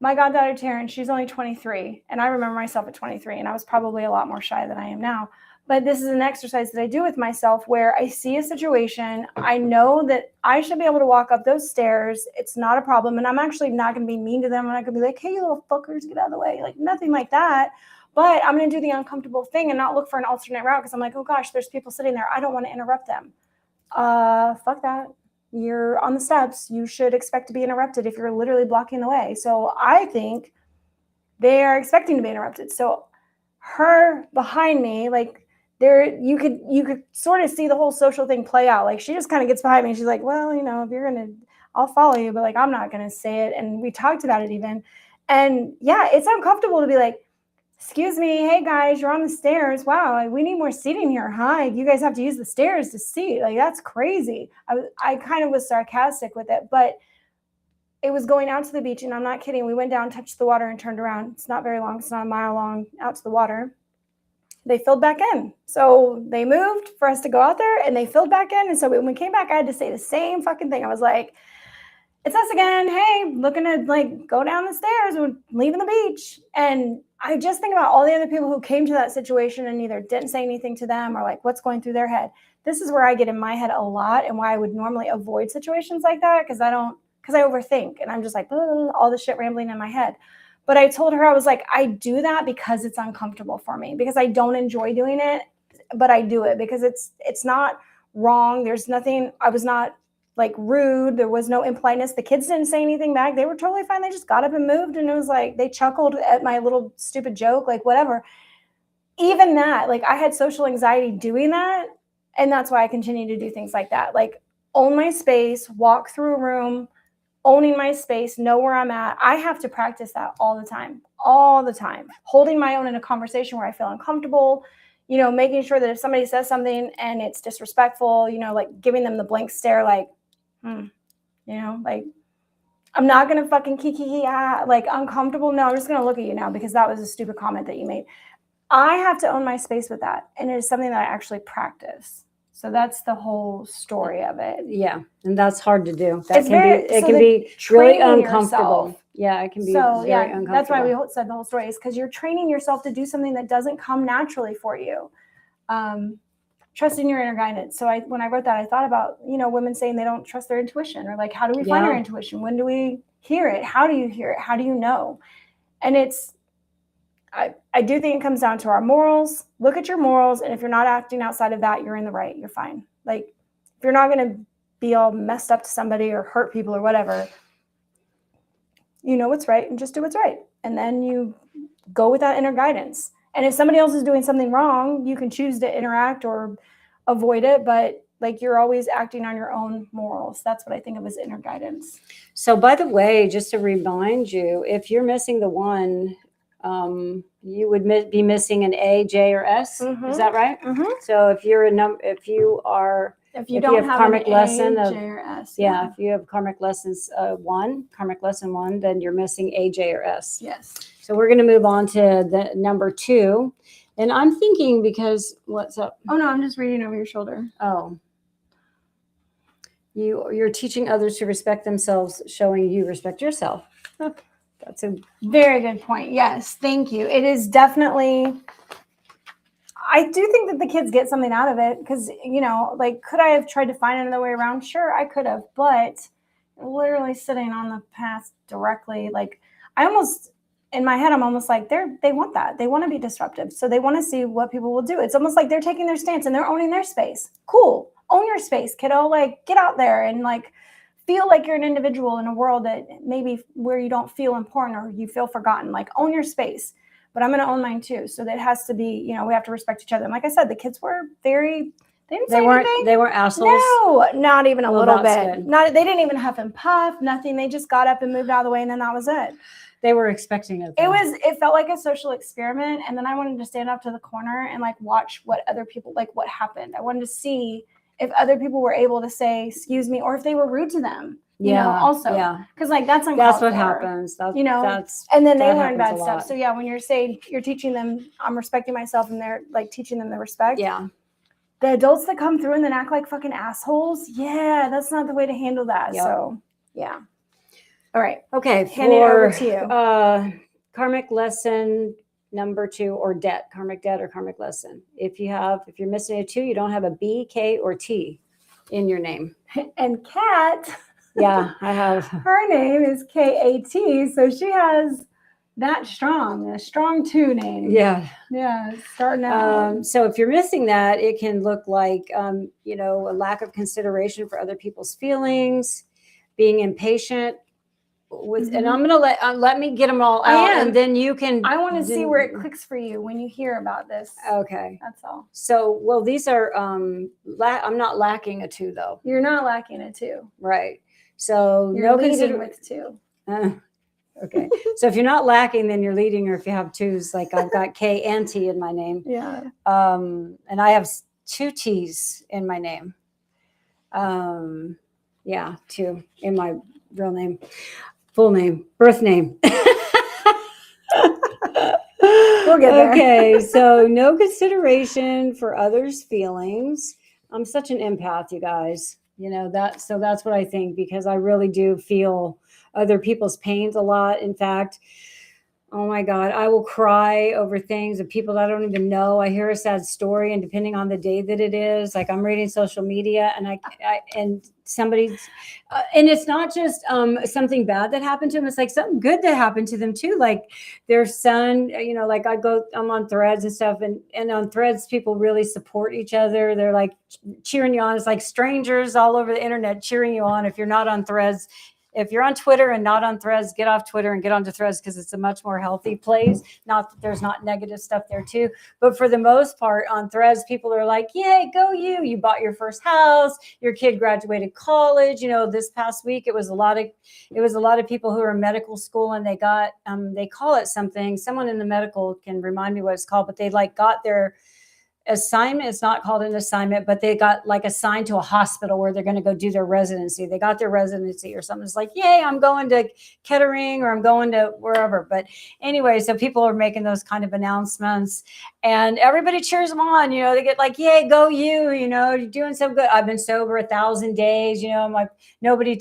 my goddaughter Taryn, she's only 23, and I remember myself at 23, and I was probably a lot more shy than I am now. But this is an exercise that I do with myself where I see a situation, I know that I should be able to walk up those stairs. It's not a problem, and I'm actually not going to be mean to them. I'm not going to be like, hey, you little fuckers, get out of the way. Like, nothing like that. But I'm going to do the uncomfortable thing and not look for an alternate route because I'm like, oh gosh, there's people sitting there. I don't want to interrupt them. Fuck that. You're on the steps. You should expect to be interrupted if you're literally blocking the way. So I think they are expecting to be interrupted. So her behind me, like there, you could sort of see the whole social thing play out. Like she just kind of gets behind me and she's like, well, if you're going to, I'll follow you, but like, I'm not going to say it. And we talked about it even. And yeah, it's uncomfortable to be like, excuse me, hey guys, you're on the stairs. Wow, like, we need more seating here, huh? You guys have to use the stairs to seat. Like, that's crazy. I kind of was sarcastic with it, but it was going out to the beach, and I'm not kidding. We went down, touched the water, and turned around. It's not very long. It's not a mile long out to the water. They filled back in. So they moved for us to go out there, and they filled back in. And so when we came back, I had to say the same fucking thing. I was like, it's us again. Hey, looking to like go down the stairs. We're leaving the beach. And I just think about all the other people who came to that situation and either didn't say anything to them or like what's going through their head. This is where I get in my head a lot and why I would normally avoid situations like that because I overthink and I'm just like all this shit rambling in my head. But I told her, I was like, I do that because it's uncomfortable for me because I don't enjoy doing it, but I do it because it's not wrong. There's nothing, I was not like rude. There was no impoliteness. The kids didn't say anything back. They were totally fine. They just got up and moved. And it was like, they chuckled at my little stupid joke, like whatever. Even that, like I had social anxiety doing that. And that's why I continue to do things like that. Like own my space, walk through a room, owning my space, know where I'm at. I have to practice that all the time, holding my own in a conversation where I feel uncomfortable, making sure that if somebody says something and it's disrespectful, like giving them the blank stare, like, like I'm not going to fucking kiki, like uncomfortable. No, I'm just going to look at you now because that was a stupid comment that you made. I have to own my space with that. And it is something that I actually practice. So that's the whole story of it. Yeah. And that's hard to do. It can be really uncomfortable. Yourself. Yeah. It can be very uncomfortable. That's why we said the whole story is because you're training yourself to do something that doesn't come naturally for you. Trusting your inner guidance. So when I wrote that, I thought about, women saying they don't trust their intuition or like, how do we find our intuition? When do we hear it? How do you hear it? How do you know? And I do think it comes down to our morals. Look at your morals. And if you're not acting outside of that, you're in the right. You're fine. Like if you're not going to be all messed up to somebody or hurt people or whatever, you know what's right and just do what's right. And then you go with that inner guidance. And if somebody else is doing something wrong, you can choose to interact or avoid it, but like you're always acting on your own morals. That's what I think of as inner guidance. So, by the way, just to remind you, if you're missing the one, you would be missing an A, J, or S. Is that right? So, if you're if you don't have karmic an lesson A, of J, or S, yeah, if you have karmic lessons karmic lesson 1, then you're missing A, J, or S. Yes. So we're going to move on to the number 2, and I'm thinking because what's up? Oh no, I'm just reading over your shoulder. Oh. You're teaching others to respect themselves, showing you respect yourself. That's a very good point. Yes, thank you. It is definitely, I do think that the kids get something out of it because, you know, like, could I have tried to find another way around? Sure, I could have, but literally sitting on the path directly, like, I almost, in my head, I'm almost like, they want that. They want to be disruptive. So they want to see what people will do. It's almost like they're taking their stance and they're owning their space. Cool. Own your space, kiddo. Like, get out there and like feel like you're an individual in a world that maybe where you don't feel important or you feel forgotten. Like, own your space. But I'm going to own mine too. So that has to be, you know, we have to respect each other. And like I said, the kids were very, they weren't assholes. No, not even a little bit. Good. They didn't even huff and puff, nothing. They just got up and moved out of the way, and then that was it. They were expecting it. It felt like a social experiment, and then I wanted to stand up to the corner and like watch what other people, like what happened. I wanted to see if other people were able to say excuse me, or if they were rude to them. You know, also, because like that's what happens. You know, and then they learn bad stuff. So yeah, when you're saying you're teaching them, I'm respecting myself, and they're like teaching them the respect. Yeah. The adults that come through and then act like fucking assholes, yeah, that's not the way to handle that. Yep. So, yeah. All right. Okay. Hand it over to you. Karmic lesson number 2, or debt, karmic debt or karmic lesson. If you're missing a 2, you don't have a B, K, or T in your name. And Kat. Yeah, I have. Her name is K-A-T, so she has a strong 2 name. Yeah. Yeah, starting out. So if you're missing that, it can look like, you know, a lack of consideration for other people's feelings, being impatient with, and I'm going to let me get them all out, and then you can. I want to see where it clicks for you when you hear about this. Okay. That's all. So, well, these are, I'm not lacking a 2 though. You're not lacking a 2. Right. So you're leading with 2. Okay. So if you're not lacking, then you're leading, or if you have 2s, like I've got K and T in my name. Yeah. And I have 2 T's in my name. Yeah, 2 in my real name, full name, birth name. We'll get there. Okay. So no consideration for others' feelings. I'm such an empath, you guys. You know that. So that's what I think, because I really do feel other people's pains a lot. In fact, oh my God, I will cry over things of people that I don't even know. I hear a sad story, and depending on the day that it is, like I'm reading social media, and and somebody's, and it's not just something bad that happened to them. It's like something good that happened to them too. Like their son, you know, like I'm on Threads and stuff, and on Threads, people really support each other. They're like cheering you on. It's like strangers all over the internet cheering you on. If you're not on Threads, if you're on Twitter and not on Threads, get off Twitter and get onto Threads, because it's a much more healthy place. Not that there's not negative stuff there too, but for the most part on Threads, people are like, yay, go you. You bought your first house, your kid graduated college. You know, this past week, it was a lot of people who are in medical school, and they got, they call it something. Someone in the medical can remind me what it's called, but they like got their assignment. It's not called an assignment, but they got like assigned to a hospital where they're going to go do their residency. They got their residency or something. It's like, yay, I'm going to Kettering, or I'm going to wherever. But anyway, so people are making those kind of announcements, and everybody cheers them on. You know, they get like, yay, go you, you know, you're doing so good. I've been sober 1,000 days. You know, nobody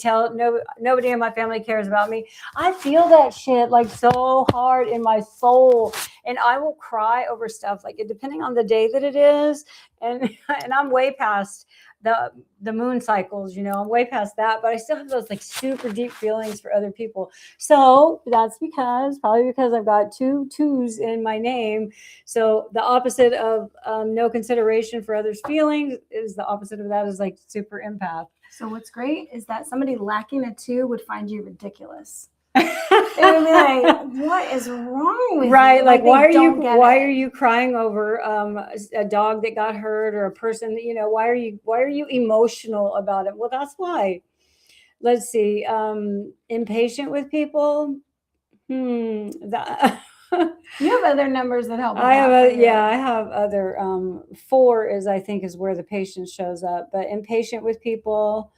in my family cares about me. I feel that shit like so hard in my soul, and I will cry over stuff like it, depending on the day that it is, and I'm way past the moon cycles, you know, I'm way past that, but I still have those like super deep feelings for other people. So that's probably because I've got 2 2s in my name. So the opposite of no consideration for others' feelings is the opposite of that is like super empath. So what's great is that somebody lacking a 2 would find you ridiculous. They would be like, what is wrong with right, you? like why why are you crying over a dog that got hurt or a person that, why are you emotional about it? Well, that's why. Let's see, impatient with people. That You have other numbers that help with I have that for you. I have other 4 is, I think, is where the patience shows up, but impatient with people.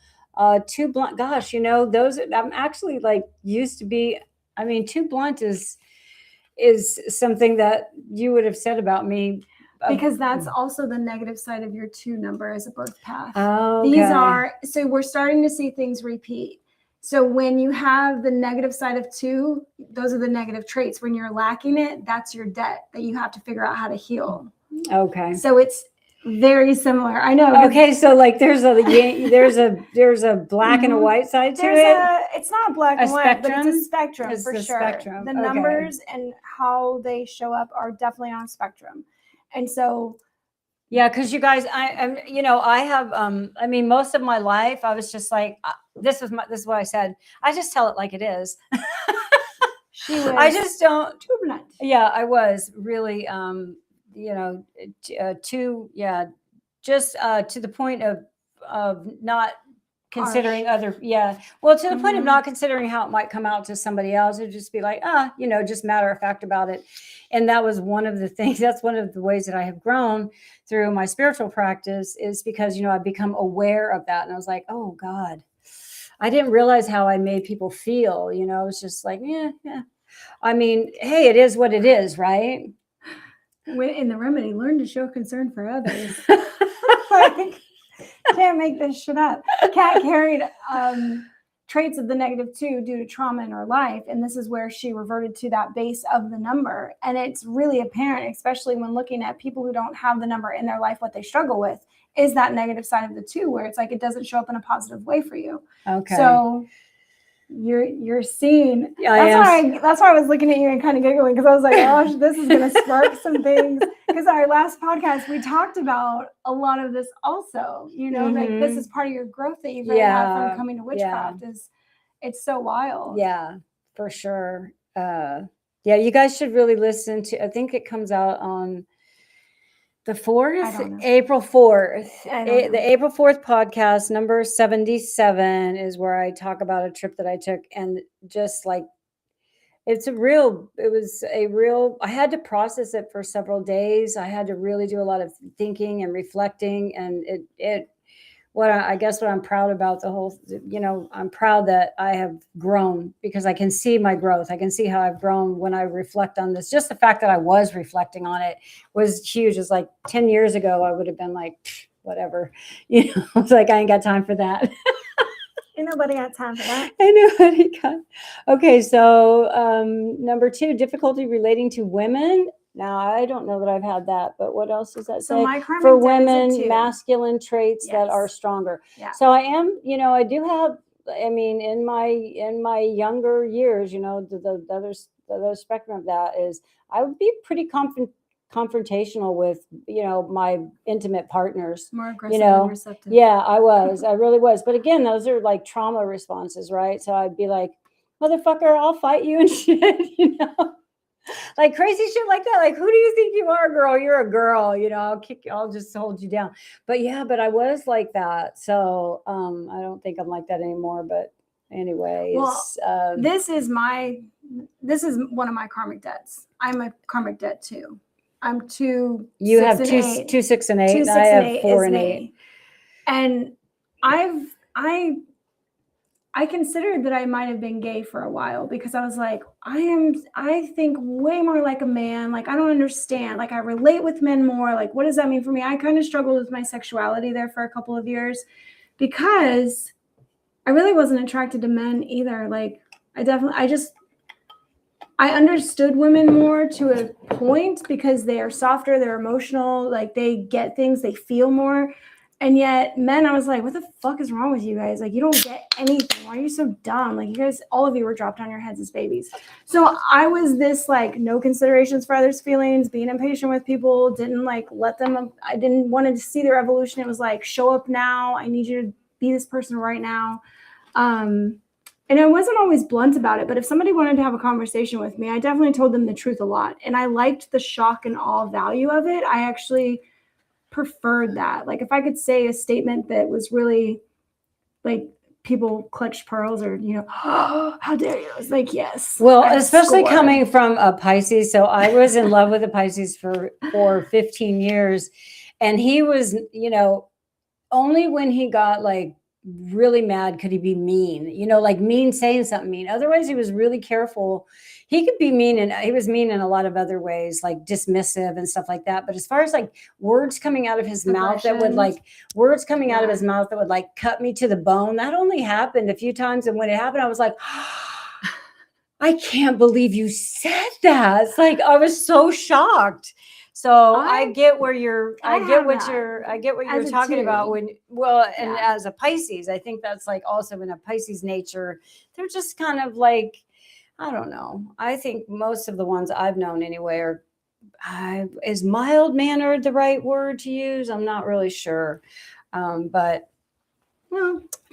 Too blunt. Gosh, those I'm actually like used to be. I mean, too blunt is something that you would have said about me. Because that's also the negative side of your 2 number as a birth path. Okay. These are, so we're starting to see things repeat. So when you have the negative side of 2, those are the negative traits. When you're lacking it, that's your debt that you have to figure out how to heal. Okay. So it's very similar. I know. Okay, so like there's a black and a white side to it. It's not black and white, but it's a spectrum It's for the sure. spectrum. The Okay. numbers and how they show up are definitely on a spectrum. And so yeah, because you guys, I have, I mean, most of my life, I was just like, this is what I said. I just tell it like it is. She was. I just don't. Too blunt. Yeah, I was really, just to the point of not considering other, well, to the point of not considering how it might come out to somebody else. It'd just be like, just matter of fact about it. And that was one of the things, that's one of the ways that I have grown through my spiritual practice, is because, I've become aware of that. And I was like, oh God, I didn't realize how I made people feel. It was just like, yeah. I mean, hey, it is what it is, right? In the remedy, learn to show concern for others. Can't make this shit up. Kat carried traits of the -2 due to trauma in her life, and this is where she reverted to that base of the number. And it's really apparent, especially when looking at people who don't have the number in their life, what they struggle with is that negative side of the 2, where it's like it doesn't show up in a positive way for you. Okay. So you're seeing. That's why I was looking at you and kind of giggling, because I was like, oh, this is going to spark some things. Because our last podcast, we talked about a lot of this also. Like this is part of your growth that you've really had from coming to witchcraft. It's so wild. Yeah, for sure. You guys should really listen to. I think it comes out on the 4th, April 4th. The April 4th podcast, number 77, is where I talk about a trip that I took, and just like, I had to process it for several days. I had to really do a lot of thinking and reflecting, and what I'm proud about the whole, I'm proud that I have grown, because I can see my growth. I can see how I've grown when I reflect on this. Just the fact that I was reflecting on it was huge. It's like 10 years ago, I would have been like, whatever, it's like, I ain't got time for that. Ain't nobody got time for that. Okay. So, number 2, difficulty relating to women. Now, I don't know that I've had that, but what else does that say? My karmic for debt women, is a 2. masculine traits that are stronger. Yeah. So I am, I do have, I mean, in my younger years, the other spectrum of that is I would be pretty confrontational with, my intimate partners. More aggressive and receptive. Yeah, I really was. But again, those are like trauma responses, right? So I'd be like, motherfucker, I'll fight you and shit, like crazy shit like that. Like, who do you think you are, girl? You're a girl, I'll kick you, I'll just hold you down. But I was like that. So I don't think I'm like that anymore. But anyways, this is one of my karmic debts. I'm a karmic debt too. I'm 2. You have 2, 6, and 8. 2, 6, I have and 8 4 and 8. And I considered that I might have been gay for a while, because I was like, I think way more like a man. Like, I don't understand. Like, I relate with men more. Like, what does that mean for me? I kind of struggled with my sexuality there for a couple of years, because I really wasn't attracted to men either. Like, I understood women more to a point, because they are softer, they're emotional, like they get things, they feel more. And yet men, I was like, what the fuck is wrong with you guys? Like, you don't get anything. Why are you so dumb? Like, you guys, all of you were dropped on your heads as babies. So I was this, like, no considerations for others' feelings, being impatient with people, didn't like let them, I didn't want to see their evolution. It was like, show up now. I need you to be this person right now. And I wasn't always blunt about it, but if somebody wanted to have a conversation with me, I definitely told them the truth a lot. And I liked the shock and awe value of it. I actually preferred that. Like if I could say a statement that was really like people clutched pearls or, oh, how dare you? I was like, yes. Well, especially coming from a Pisces. So I was in love with a Pisces for 15 years. And he was, only when he got like really mad could he be mean, like mean, saying something mean. Otherwise, he was really careful. He could be mean, and he was mean in a lot of other ways, like dismissive and stuff like that. But as far as like words coming out of his mouth that would like cut me to the bone, that only happened a few times. And when it happened, I was like, I can't believe you said that. It's like I was so shocked. So I get what you're talking about as a Pisces. I think that's like also in a Pisces nature. They're just kind of like, I don't know. I think most of the ones I've known anyway are, is mild-mannered the right word to use? I'm not really sure. But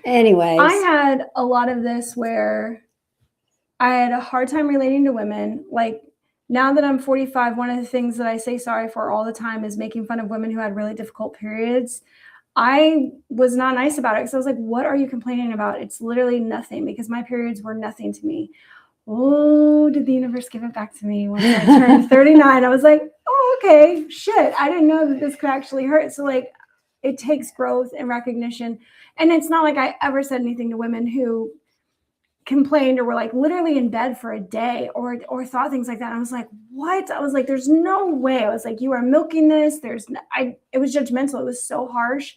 anyways. I had a lot of this where I had a hard time relating to women. Like now that I'm 45, one of the things that I say sorry for all the time is making fun of women who had really difficult periods. I was not nice about it because I was like, what are you complaining about? It's literally nothing, because my periods were nothing to me. Oh, did the universe give it back to me when I turned 39? I was like, oh, okay, shit. I didn't know that this could actually hurt. So like, it takes growth and recognition. And it's not like I ever said anything to women who complained or were like literally in bed for a day or thought things like that. I was like, what? I was like, there's no way. I was like, you are milking this. It was judgmental. It was so harsh.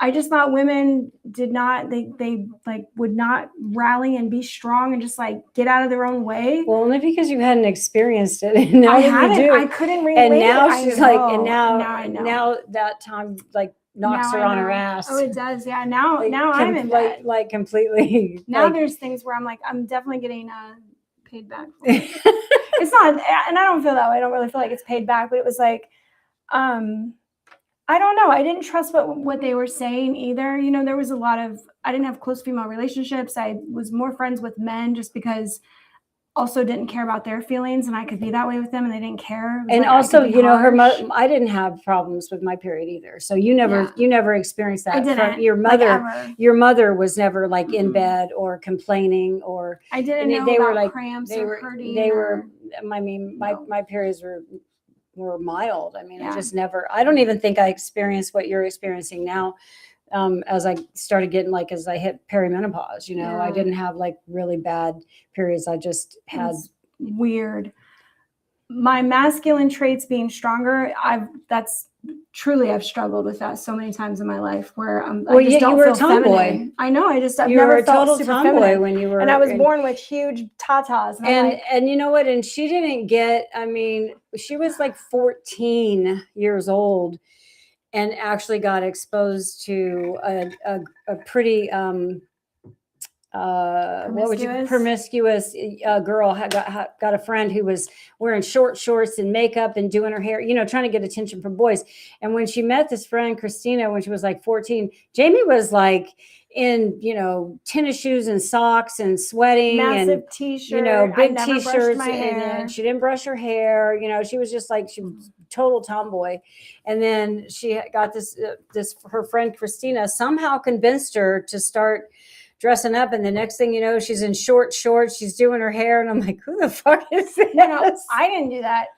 I just thought women did not, they like would not rally and be strong and just like get out of their own way. Well, only because you hadn't experienced it. And now I couldn't relate. And now she's like, and now that time like knocks her on her ass. Oh, it does. Yeah. Now I'm in bed. Like completely. Now there's things where I'm like, I'm definitely getting paid back for it. It's not, and I don't feel that way. I don't really feel like it's paid back, but it was like, I don't know. I didn't trust what they were saying either. There was I didn't have close female relationships. I was more friends with men just because also didn't care about their feelings, and I could be that way with them and they didn't care. And like, also, her mother, I didn't have problems with my period either. So you never experienced that. I didn't. From your mother was never like in bed or complaining or I didn't know they about were like cramps or hurting. My periods were mild. I mean, I just never, I don't even think I experienced what you're experiencing now. As I started getting as I hit perimenopause, I didn't have like really bad periods. I just had weird. My masculine traits being stronger, I've struggled with that so many times in my life where I just don't feel feminine. I know. I've never felt super tomboy feminine when you were, and I was born with huge tatas. And you know what? And she didn't get. I mean, she was like 14 years old, and actually got exposed to a pretty promiscuous girl. Got a friend who was wearing short shorts and makeup and doing her hair, trying to get attention from boys. And when she met this friend Christina when she was like 14, Jamie was like in tennis shoes and socks and sweating, massive and t-shirt, big t-shirts, and she didn't brush her hair. She was just like, she was total tomboy. And then she got this her friend Christina somehow convinced her to start dressing up, and the next thing you know, she's in short shorts, she's doing her hair, and I'm like, who the fuck is this? No, I didn't do that.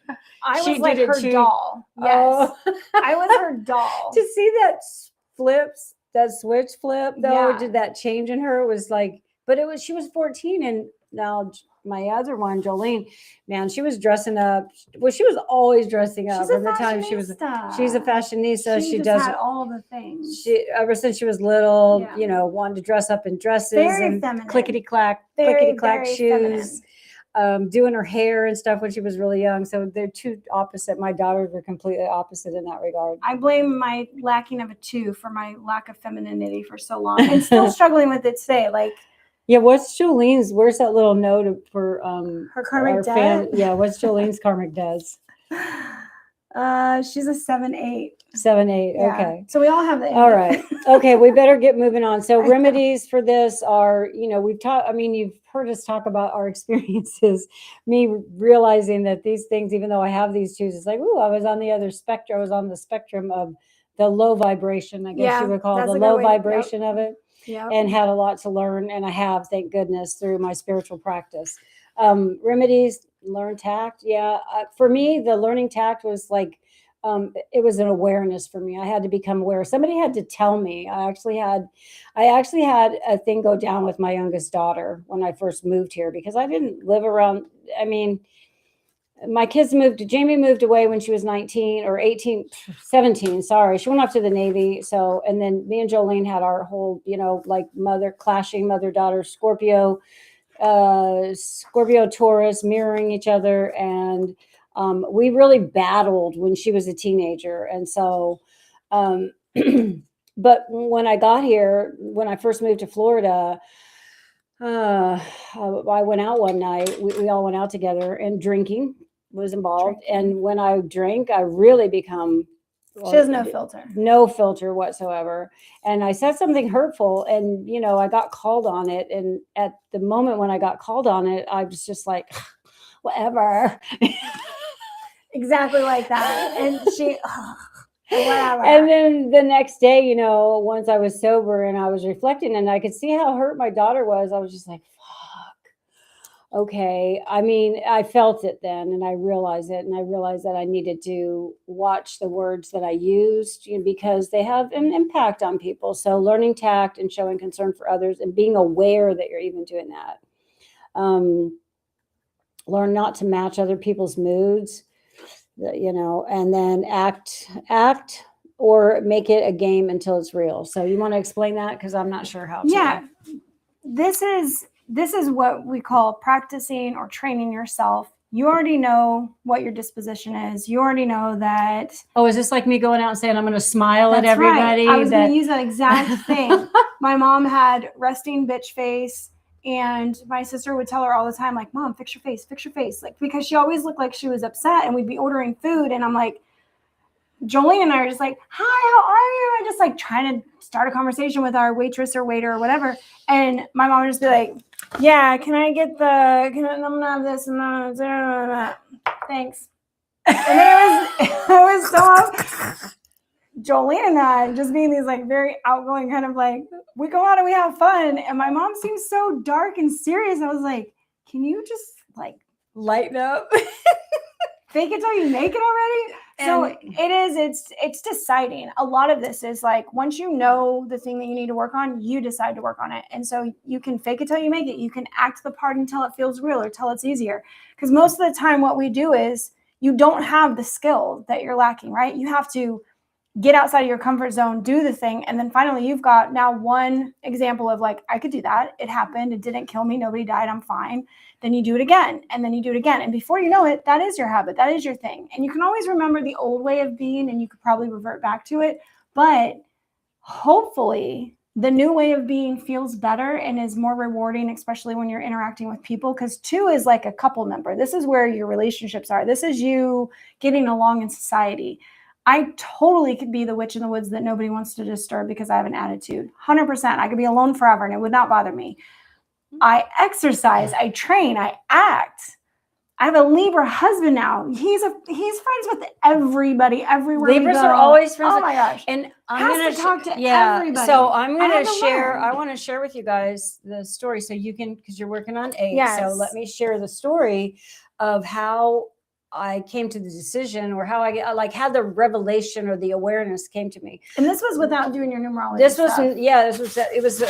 I was like her doll. Yes. I was her doll. To see that switch flip though, did that change in her? It was like, but she was 14, and now my other one, Jolene, man, she was dressing up. Well, she was always dressing up from the time she's a fashionista. She does had all the things. She ever since she was little, wanted to dress up in dresses and clickety clack shoes. Doing her hair and stuff when she was really young. So they're two opposite. My daughters were completely opposite in that regard. I blame my lacking of a 2 for my lack of femininity for so long, and still struggling with it today. Like, yeah, what's Jolene's? Where's that little note for her karmic debt? Yeah, what's Jolene's karmic debts? She's a 7-8. 7, 8. Yeah. Okay. So we all have the 8. All right. Okay. We better get moving on. So I know. remedies for this are, we've talked, I mean, you've heard us talk about our experiences, me realizing that these things, even though I have these twos, it's like, ooh, I was on the other spectrum. I was on the spectrum of the low vibration, I guess you would call it, the low vibration of it, and had a lot to learn. And I have, thank goodness, through my spiritual practice. Remedies, learn tact. Yeah. For me, the learning tact was like, it was an awareness for me. I had to become aware. Somebody had to tell me. I actually had a thing go down with my youngest daughter when I first moved here, because I didn't live around. I mean, my kids Jamie moved away when she was 19 or 18, 17. Sorry. She went off to the Navy. So, and then me and Jolene had our whole, like clashing mother-daughter, Scorpio, Taurus, mirroring each other. And we really battled when she was a teenager. And so, but when I got here, when I first moved to Florida, I went out one night. We all went out together, and drinking was involved. And when I drank, I really become. She has no filter. No filter whatsoever. And I said something hurtful, and, I got called on it. And at the moment when I got called on it, I was just like, whatever. Exactly like that. And she, whatever. And then the next day, once I was sober and I was reflecting and I could see how hurt my daughter was, I was just like, fuck. Okay. I mean, I felt it then, and I realized it, and I realized that I needed to watch the words that I used, because they have an impact on people. So learning tact and showing concern for others and being aware that you're even doing that. Learn not to match other people's moods, and then act or make it a game until it's real. So you want to explain that? Because I'm not sure how to. Yeah. This is what we call practicing or training yourself. You already know what your disposition is. You already know that. Oh, is this like me going out and saying I'm going to smile at everybody? Right. I was going to use that exact thing. My mom had resting bitch face, and my sister would tell her all the time, like, Mom, fix your face, like, because she always looked like she was upset, and we'd be ordering food, and I'm like, Jolene and I are just like, hi, how are you? And just like trying to start a conversation with our waitress or waiter or whatever. And my mom would just be like, yeah, I'm going to have this and that. Thanks. And it was so Jolene and I just being these like very outgoing kind of like, we go out and we have fun. And my mom seems so dark and serious. I was like, can you just like lighten up? Fake it till you make it already. So it's deciding. A lot of this is like, once you know the thing that you need to work on, you decide to work on it. And so you can fake it till you make it. You can act the part until it feels real or till it's easier. Because most of the time what we do is you don't have the skill that you're lacking, right? You have to get outside of your comfort zone, do the thing. And then finally you've got now one example of like, I could do that. It happened. It didn't kill me. Nobody died. I'm fine. Then you do it again. And then you do it again. And before you know it, that is your habit. That is your thing. And you can always remember the old way of being, and you could probably revert back to it. But hopefully the new way of being feels better and is more rewarding, especially when you're interacting with people. Because 2 is like a couple number. This is where your relationships are. This is you getting along in society. I totally could be the witch in the woods that nobody wants to disturb because I have an attitude. 100%. I could be alone forever and it would not bother me. I exercise, I train, I act. I have a Libra husband now. He's friends with everybody everywhere. Libras are always friends. Oh my gosh! And I'm going to talk to everybody. So I'm going to share. I want to share with you guys the story, so you can, because you're working on 8. Yes. So let me share the story of how I came to the decision, or how I like had the revelation or the awareness came to me. And this was without doing your numerology. It was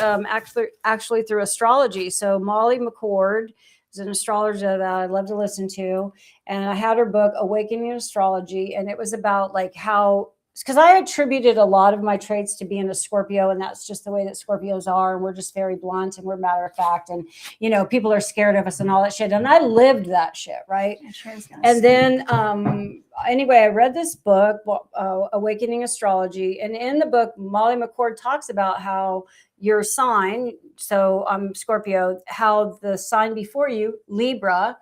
actually through astrology. So Molly McCord is an astrologer that I love to listen to, and I had her book Awakening Astrology, and it was about like how, because I attributed a lot of my traits to being a Scorpio, and that's just the way that Scorpios are, and we're just very blunt and we're matter of fact, and people are scared of us and all that shit, and I lived that shit, right? And then anyway, I read this book, Awakening Astrology, and in the book Molly McCord talks about how your sign, so I'm Scorpio, how the sign before you, Libra,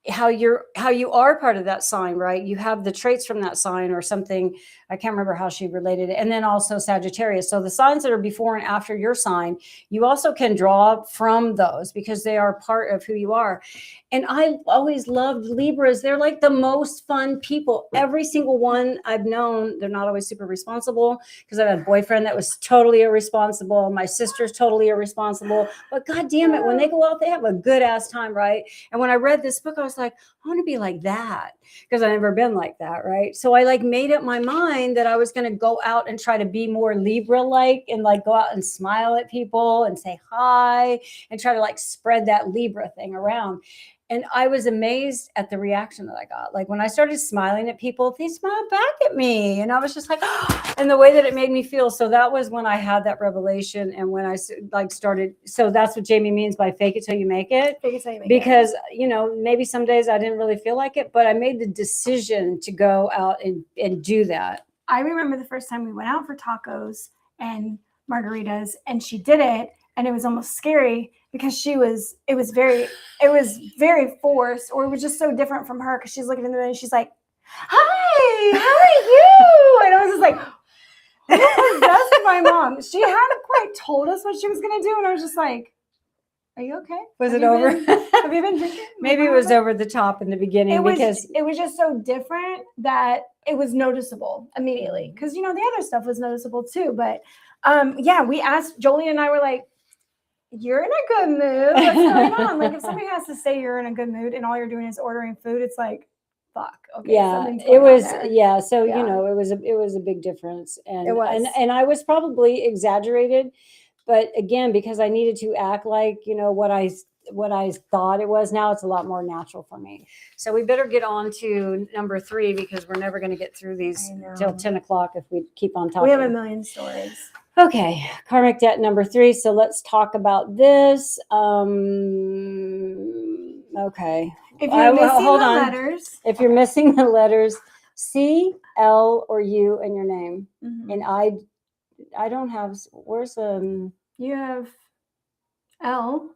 how you are part of that sign, right? You have the traits from that sign or something. I can't remember how she related it. And then also Sagittarius. So the signs that are before and after your sign, you also can draw from those because they are part of who you are. And I always loved Libras. They're like the most fun people. Every single one I've known, they're not always super responsible because I had a boyfriend that was totally irresponsible. My sister's totally irresponsible. But God damn it, when they go out, they have a good ass time, right? And when I read this book, I was like, I want to be like that because I've never been like that, right? So I like made up my mind that I was going to go out and try to be more Libra-like and like go out and smile at people and say hi and try to like spread that Libra thing around. And I was amazed at the reaction that I got. Like when I started smiling at people, they smiled back at me. And I was just like, oh, and the way that it made me feel. So that was when I had that revelation. And when I like started, so that's what Jamie means by fake it till you make it. Fake it till you make because, you know, maybe some days I didn't really feel like it, but I made the decision to go out and do that. I remember the first time we went out for tacos and margaritas and she did it. And it was almost scary because it was very forced, or it was just so different from her because she's looking in the mirror and she's like, hi, how are you? And I was just like, that's my mom. She hadn't quite told us what she was going to do. And I was just like, are you okay? Was it over? Have you been drinking? Maybe it was over the top in the beginning because it was just so different that it was noticeable immediately. Because, you know, the other stuff was noticeable too. But yeah, we asked, Jolie and I were like, you're in a good mood. What's going on? Like if somebody has to say you're in a good mood and all you're doing is ordering food, it's like, fuck. Okay. Yeah, it was. Yeah. So, Yeah. you know, it was a big difference. And, It was. and I was probably exaggerated, but again, because I needed to act like, you know, what I thought it was. Now it's a lot more natural for me. So we better get on to number 3 because we're never going to get through these till 10 o'clock if we keep on talking. We have a million stories. Okay, karmic debt number 3. So let's talk about this. Okay. If you're missing the letters. If you're missing the letters, C, L, or U in your name. Mm-hmm. And I don't have, where's you have L.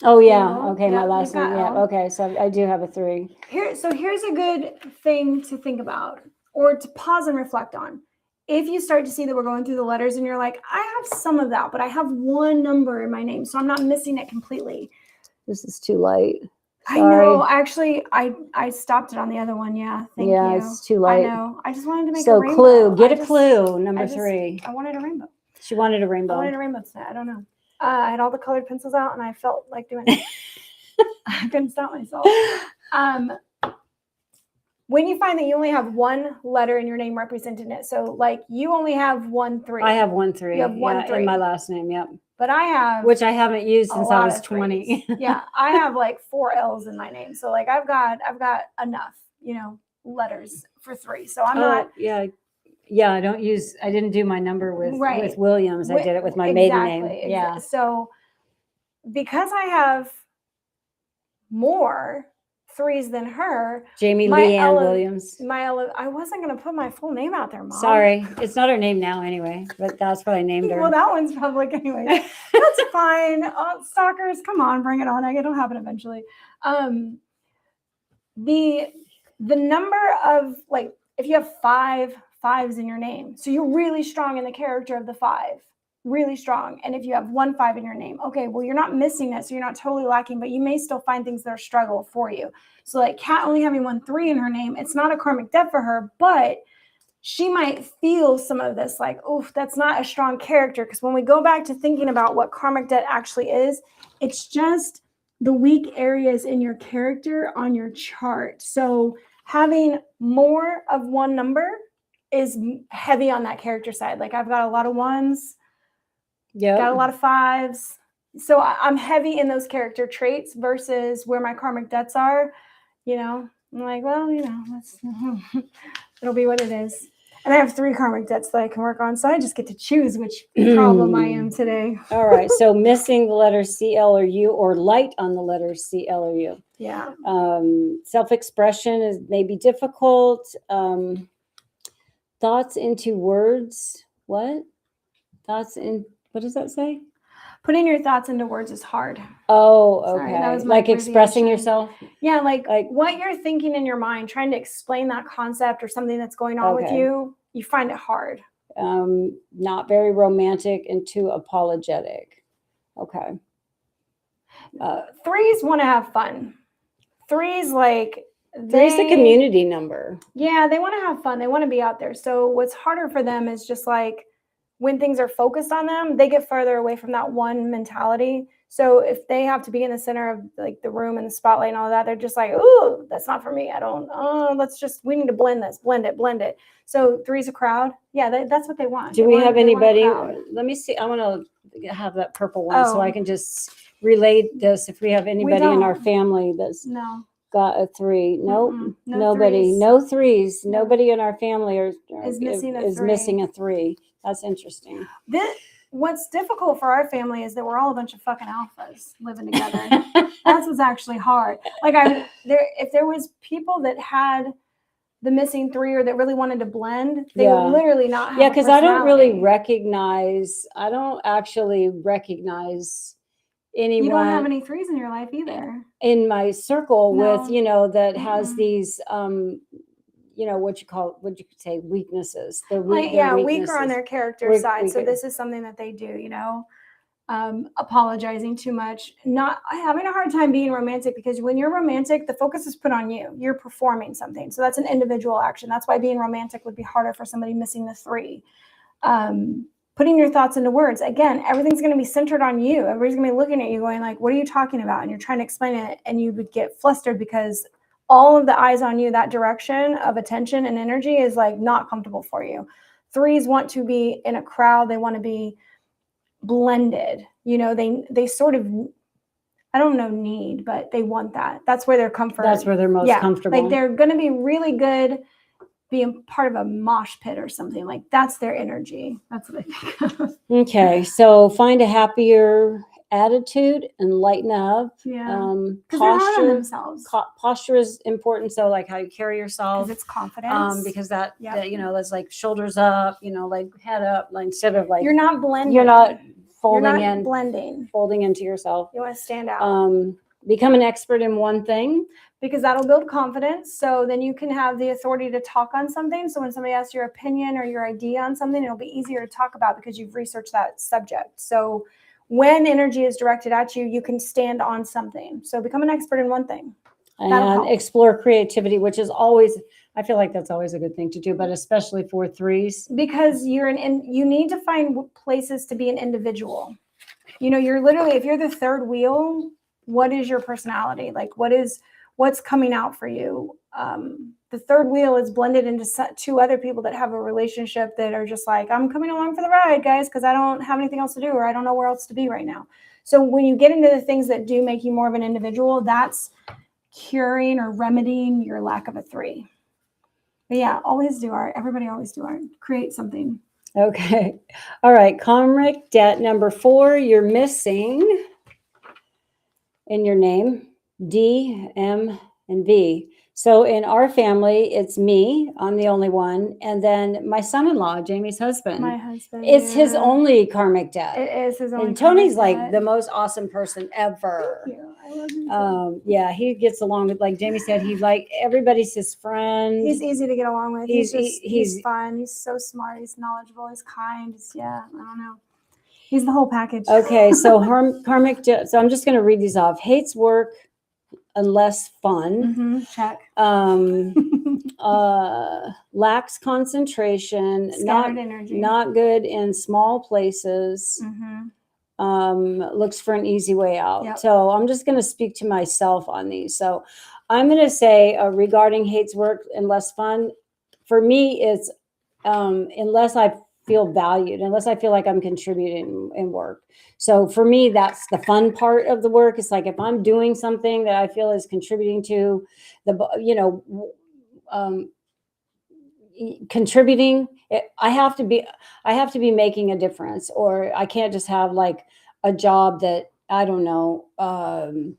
Oh yeah. L. Okay, my last name. Yeah. L. Okay, so I do have a 3. Here's a good thing to think about or to pause and reflect on. If you start to see that we're going through the letters and you're like, I have some of that, but I have one number in my name, so I'm not missing it completely. This is too light. Sorry. I know. Actually, I stopped it on the other one. Yeah. Thank you. Yeah, it's too light. I know. I just wanted to make a rainbow. Clue. Get a clue. Number 3. I wanted a rainbow. She wanted a rainbow. I wanted a rainbow today. I don't know. I had all the colored pencils out and I felt like doing it. I couldn't stop myself. When you find that you only have one letter in your name representing it, so like you only have 1 3. I have 1 3. You have 1 3 in my last name. Yep. But I have, which I haven't used since I was 20. Yeah, I have like 4 L's in my name, so like I've got enough, you know, letters for 3. So I'm not. Yeah. I didn't do my number with Williams. I did it with my maiden name. Yeah. So because I have more 3s than her, Jamie Leanne Williams. I wasn't going to put my full name out there, Mom. Sorry. It's not her name now anyway, but that's what I named her. Well, that one's public anyway. That's fine. Oh, stalkers, come on, bring it on. It'll happen eventually. The number of, like, if you have 5 5s in your name, so you're really strong in the character of the 5. Really strong. And if you have 1 5 in your name, okay, well, you're not missing it, so you're not totally lacking, but you may still find things that are struggle for you. So like Kat only having 1 3 in her name, it's not a karmic debt for her, but she might feel some of this like, oof, that's not a strong character. Because when we go back to thinking about what karmic debt actually is, it's just the weak areas in your character on your chart. So having more of one number is heavy on that character side. Like I've got a lot of 1s. Yeah, got a lot of 5s. So I'm heavy in those character traits versus where my karmic debts are. You know, I'm like, well, you know, it'll be what it is. And I have 3 karmic debts that I can work on. So I just get to choose which problem I am today. All right. So missing the letters C, L, or U, or light on the letters C, L, or U. Yeah. Self-expression is maybe difficult. Thoughts into words. What? Thoughts in... What does that say? Putting your thoughts into words is hard. Oh, Sorry, okay. that was my Like expressing abbreviation. yourself? Yeah, like what you're thinking in your mind, trying to explain that concept or something that's going on with Okay. you find it hard. Not very romantic and too apologetic. Okay. Threes want to have fun. Threes, like, Three's the community number. Yeah, they want to have fun. They want to be out there. So what's harder for them is just like when things are focused on them, they get further away from that one mentality. So if they have to be in the center of like the room and the spotlight and all that, they're just like, ooh, that's not for me. I don't, we need to blend this, blend it. So three's a crowd. Yeah, that's what they want. Do we have anybody? Let me see. I want to have that purple one so I can just relate this. If we have anybody in our family that's got a 3. Nope. Nobody. Threes. No threes. No. Nobody in our family is missing a 3. That's interesting. What's difficult for our family is that we're all a bunch of fucking alphas living together. That's what's actually hard. Like if there was people that had the missing 3 or that really wanted to blend, they would literally not have. Yeah, because I don't actually recognize anyone. You don't have any 3s in your life either. In my circle with, that has these what you could say, weaknesses. Weaker on their character side. So this is something that they do, apologizing too much, not having a hard time being romantic, because when you're romantic, the focus is put on you. You're performing something. So that's an individual action. That's why being romantic would be harder for somebody missing the 3. Putting your thoughts into words. Again, everything's going to be centered on you. Everybody's going to be looking at you going like, what are you talking about? And you're trying to explain it, and you would get flustered because all of the eyes on you, that direction of attention and energy is like not comfortable for you. 3s want to be in a crowd. They want to be blended. They sort of, I don't know, need, but they want that. That's where they're comfort. That's where they're most comfortable. Like they're going to be really good being part of a mosh pit or something. Like that's their energy. That's what I think of. Okay. So find a happier attitude and lighten up. Yeah. Because they're hard on themselves. Posture is important. So like how you carry yourself. Because it's confidence. Because that that's like shoulders up, like head up, like instead of like. You're not blending. You're not blending. Folding into yourself. You want to stand out. Become an expert in one thing. Because that'll build confidence. So then you can have the authority to talk on something. So when somebody asks your opinion or your idea on something, it'll be easier to talk about because you've researched that subject. So when energy is directed at you, you can stand on something. So become an expert in one thing. And explore creativity, which is always, I feel like that's always a good thing to do, but especially for 3s. Because you need to find places to be an individual. You're literally, if you're the third wheel, what is your personality? Like what's coming out for you? The third wheel is blended into 2 other people that have a relationship that are just like, I'm coming along for the ride, guys, because I don't have anything else to do, or I don't know where else to be right now. So when you get into the things that do make you more of an individual, that's curing or remedying your lack of a 3. But yeah, always do art. Everybody always do art. Create something. Okay. All right. Karmic debt number 4, you're missing in your name, D, M, and V. So in our family, it's me. I'm the only one. And then my son-in-law, Jamie's husband. My husband. It's his only karmic debt. It is his only. And Tony's like the most awesome person ever. Thank you. I love him. Yeah, he gets along with, like Jamie said, he's like, everybody's his friend. He's easy to get along with. He's fun. He's so smart. He's knowledgeable. He's kind. I don't know. He's the whole package. Okay, so karmic debt. So I'm just going to read these off. Hates work unless fun. Check. Lacks concentration. Scattered energy. Not good in small places. Looks for an easy way out. Yep. So I'm just going to speak to myself on these. So I'm going to say regarding hates work and less fun, for me, it's unless I feel valued, unless I feel like I'm contributing in work. So for me, that's the fun part of the work. It's like if I'm doing something that I feel is contributing to contributing, I have to be making a difference, or I can't just have like a job that I don't know. Do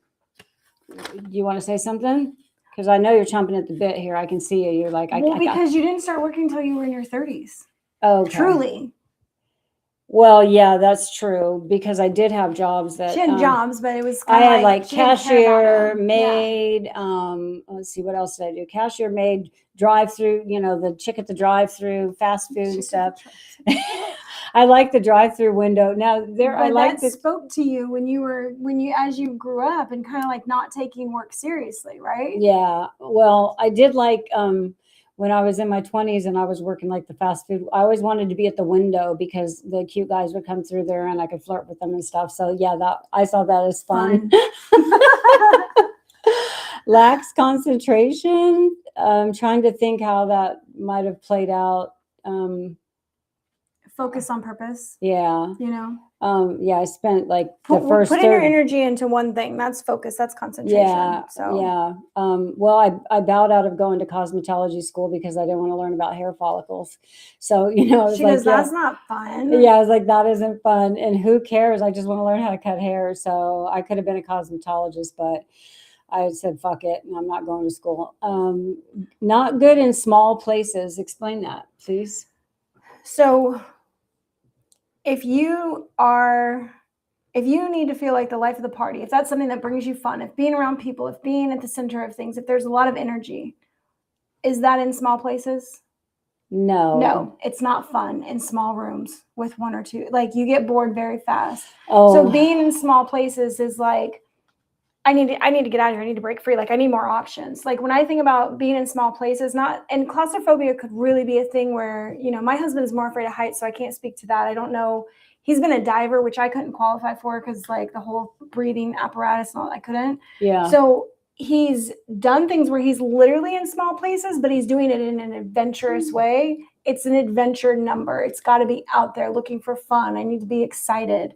you want to say something? Because I know you're chomping at the bit here. I can see you. You're like, because you didn't start working until you were in your 30s. Oh, okay. Truly. Well, yeah, that's true because I did have jobs that She had jobs, but it was I kind of had like she didn't care about cashier, 'em. Yeah. maid, let's see, what else did I do? Cashier, maid, drive through, the chick at the drive through, fast food and stuff. I like the drive through window. Now I But like that spoke to you as you grew up and kind of like not taking work seriously, right? Yeah. Well, I did like when I was in my 20s and I was working like the fast food, I always wanted to be at the window because the cute guys would come through there and I could flirt with them and stuff. So yeah, I saw that as fun. Lacks concentration. Trying to think how that might have played out. Focus on purpose. Yeah. Yeah, I spent like putting your energy into one thing. That's focus. That's concentration. Yeah. So. Yeah. Well, I bowed out of going to cosmetology school because I didn't want to learn about hair follicles. So, I was she like, goes, that's not fun. Yeah, I was like, that isn't fun. And who cares? I just want to learn how to cut hair. So I could have been a cosmetologist, but I said, fuck it. And I'm not going to school. Not good in small places. Explain that, please. So if you need to feel like the life of the party, if that's something that brings you fun, if being around people, if being at the center of things, if there's a lot of energy, is that in small places? No, it's not fun in small rooms with one or two. Like you get bored very fast. So being in small places is like, I need to get out of here. I need to break free. Like I need more options. Like when I think about being in small places, and claustrophobia could really be a thing where, my husband is more afraid of heights, so I can't speak to that. I don't know. He's been a diver, which I couldn't qualify for because like the whole breathing apparatus and all, I couldn't. Yeah. So he's done things where he's literally in small places, but he's doing it in an adventurous way. It's an adventure number. It's got to be out there looking for fun. I need to be excited.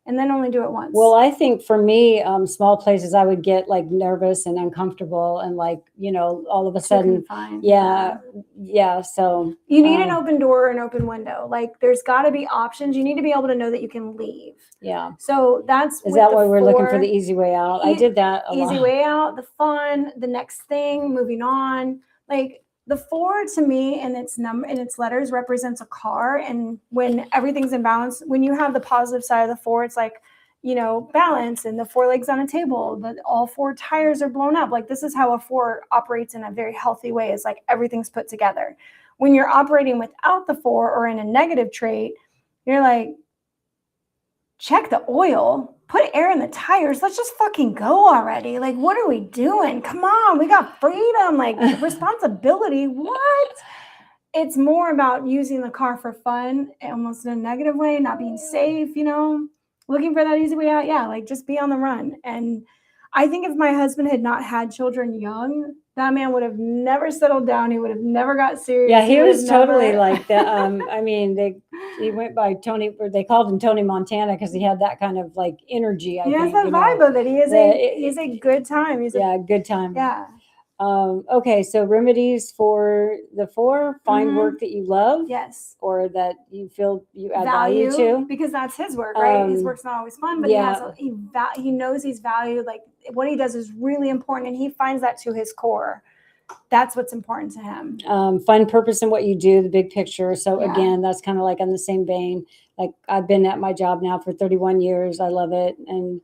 And then only do it once. Well, I think for me, small places, I would get like nervous and uncomfortable and like, all of a sudden, yeah. So you need an open door or an open window. Like there's got to be options. You need to be able to know that you can leave. Yeah. So is that why we're looking for the easy way out? I did that a lot. Easy way out, the fun, the next thing, moving on. Like the 4 to me and its letters represents a car. And when everything's in balance, when you have the positive side of the 4, it's like, balance and the 4 legs on a table, that all 4 tires are blown up. Like this is how a 4 operates in a very healthy way. It's like everything's put together. When you're operating without the 4 or in a negative trait, you're like, check the oil, put air in the tires. Let's just fucking go already. Like, what are we doing? Come on, we got freedom, like responsibility. What? It's more about using the car for fun, almost in a negative way, not being safe, looking for that easy way out. Yeah, like just be on the run. And I think if my husband had not had children young, that man would have never settled down. He would have never got serious. Yeah, he was totally like that. I mean, he went by Tony, or they called him Tony Montana because he had that kind of like energy. He has that vibe of it. He's a good time. Good time. Yeah. Okay, so remedies for the 4: find work that you love. Yes. Or that you feel you add value to. Because that's his work, right? His work's not always fun, but he knows he's valued. Like what he does is really important, and he finds that to his core. That's what's important to him. Find purpose in what you do, the big picture. So again, that's kind of like on the same vein. Like I've been at my job now for 31 years. I love it. And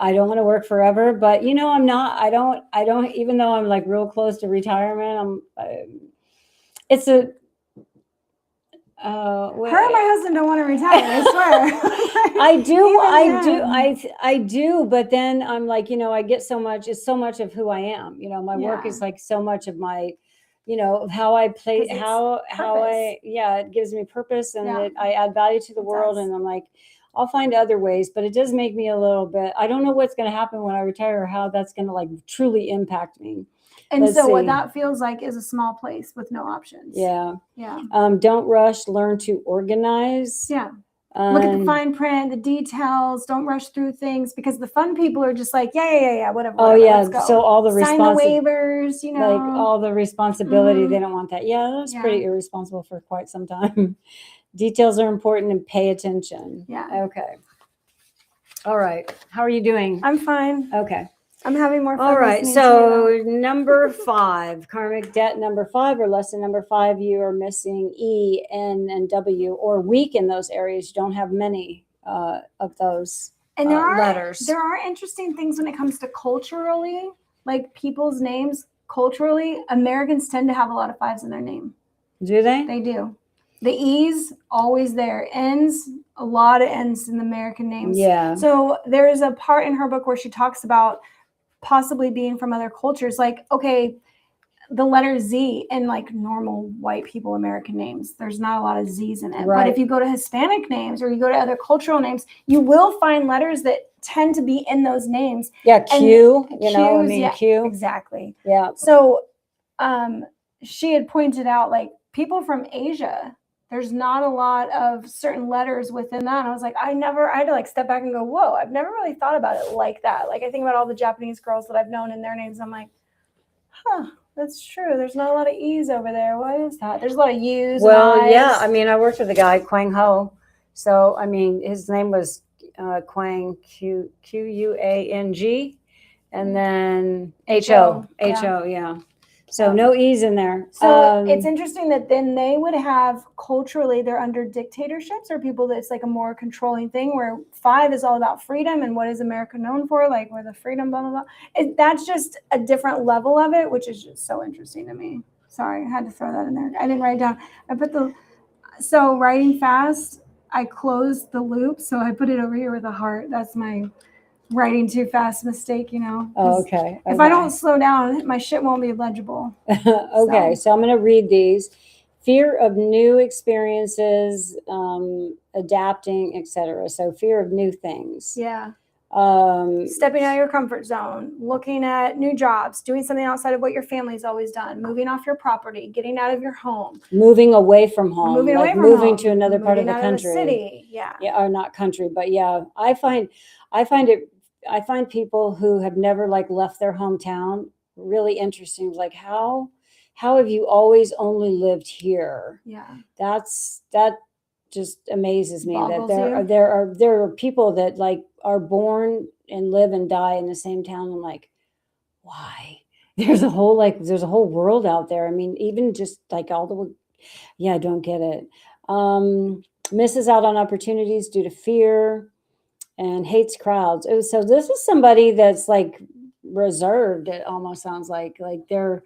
I don't want to work forever, but I don't, even though I'm like real close to retirement, her and my husband don't want to retire, I swear. I do. But then I'm like, I get so much, it's so much of who I am. My work is like so much of my, how I play, it gives me purpose and I add value to the world. And I'm like, I'll find other ways, but it does make me a little bit, I don't know what's going to happen when I retire or how that's going to like truly impact me. And what that feels like is a small place with no options. Yeah. Yeah. Don't rush, learn to organize. Yeah. Look at the fine print, the details. Don't rush through things because the fun people are just like, whatever. Oh yeah. Let's go. So all the sign the waivers, like all the responsibility. They don't want that. Yeah. That's pretty irresponsible for quite some time. Details are important and pay attention. Yeah. Okay. All right. How are you doing? I'm fine. Okay. I'm having more fun. All right. listening to you, So number 5, karmic debt number 5 or lesson number 5, you are missing E, N, and W, or weak in those areas. You don't have many of those and letters. there are interesting things when it comes to culturally, like people's names. Culturally, Americans tend to have a lot of 5s in their name. Do they? They do. The E's always there. N's, a lot of N's in the American names. Yeah. So there is a part in her book where she talks about possibly being from other cultures. Like, okay, the letter Z in like normal white people American names, there's not a lot of Z's in it. Right. But if you go to Hispanic names or you go to other cultural names, you will find letters that tend to be in those names. Yeah, Q, you know, I Q's, mean, yeah, Q. exactly. Yeah. So she had pointed out, like, people from Asia, there's not a lot of certain letters within that. And I was like, I had to like step back and go, whoa, I've never really thought about it like that. Like, I think about all the Japanese girls that I've known and their names. I'm like, huh, that's true. There's not a lot of E's over there. Why is that? There's a lot of U's. Well, and yeah. I's. I mean, I worked with a guy, Quang Ho. So, I mean, his name was Quang, Quang, and then Ho. Ho, yeah. So no E's in there. So it's interesting that then they would have culturally, they're under dictatorships or people that's like a more controlling thing, where 5 is all about freedom and what is America known for, like where the freedom, blah, blah, blah. That's just a different level of it, which is just so interesting to me. Sorry, I had to throw that in there. I didn't write it down. So writing fast, I closed the loop. So I put it over here with a heart. That's my writing too fast mistake, you know. Oh, okay. If I don't slow down, my shit won't be legible. Okay, so I'm going to read these. Fear of new experiences, adapting, etc. So fear of new things. Yeah. Stepping out of your comfort zone, looking at new jobs, doing something outside of what your family's always done, moving off your property, getting out of your home, moving away from home, moving to another part of the country. City. Yeah. Yeah, or not country, but yeah, I find people who have never like left their hometown really interesting. Like, how have you always only lived here? Yeah. That just amazes me. Boggles that there are people that like are born and live and die in the same town. I'm like, why? There's a whole world out there. I mean, even just like I don't get it. Misses out on opportunities due to fear and hates crowds. So this is somebody that's like reserved. It almost sounds like they're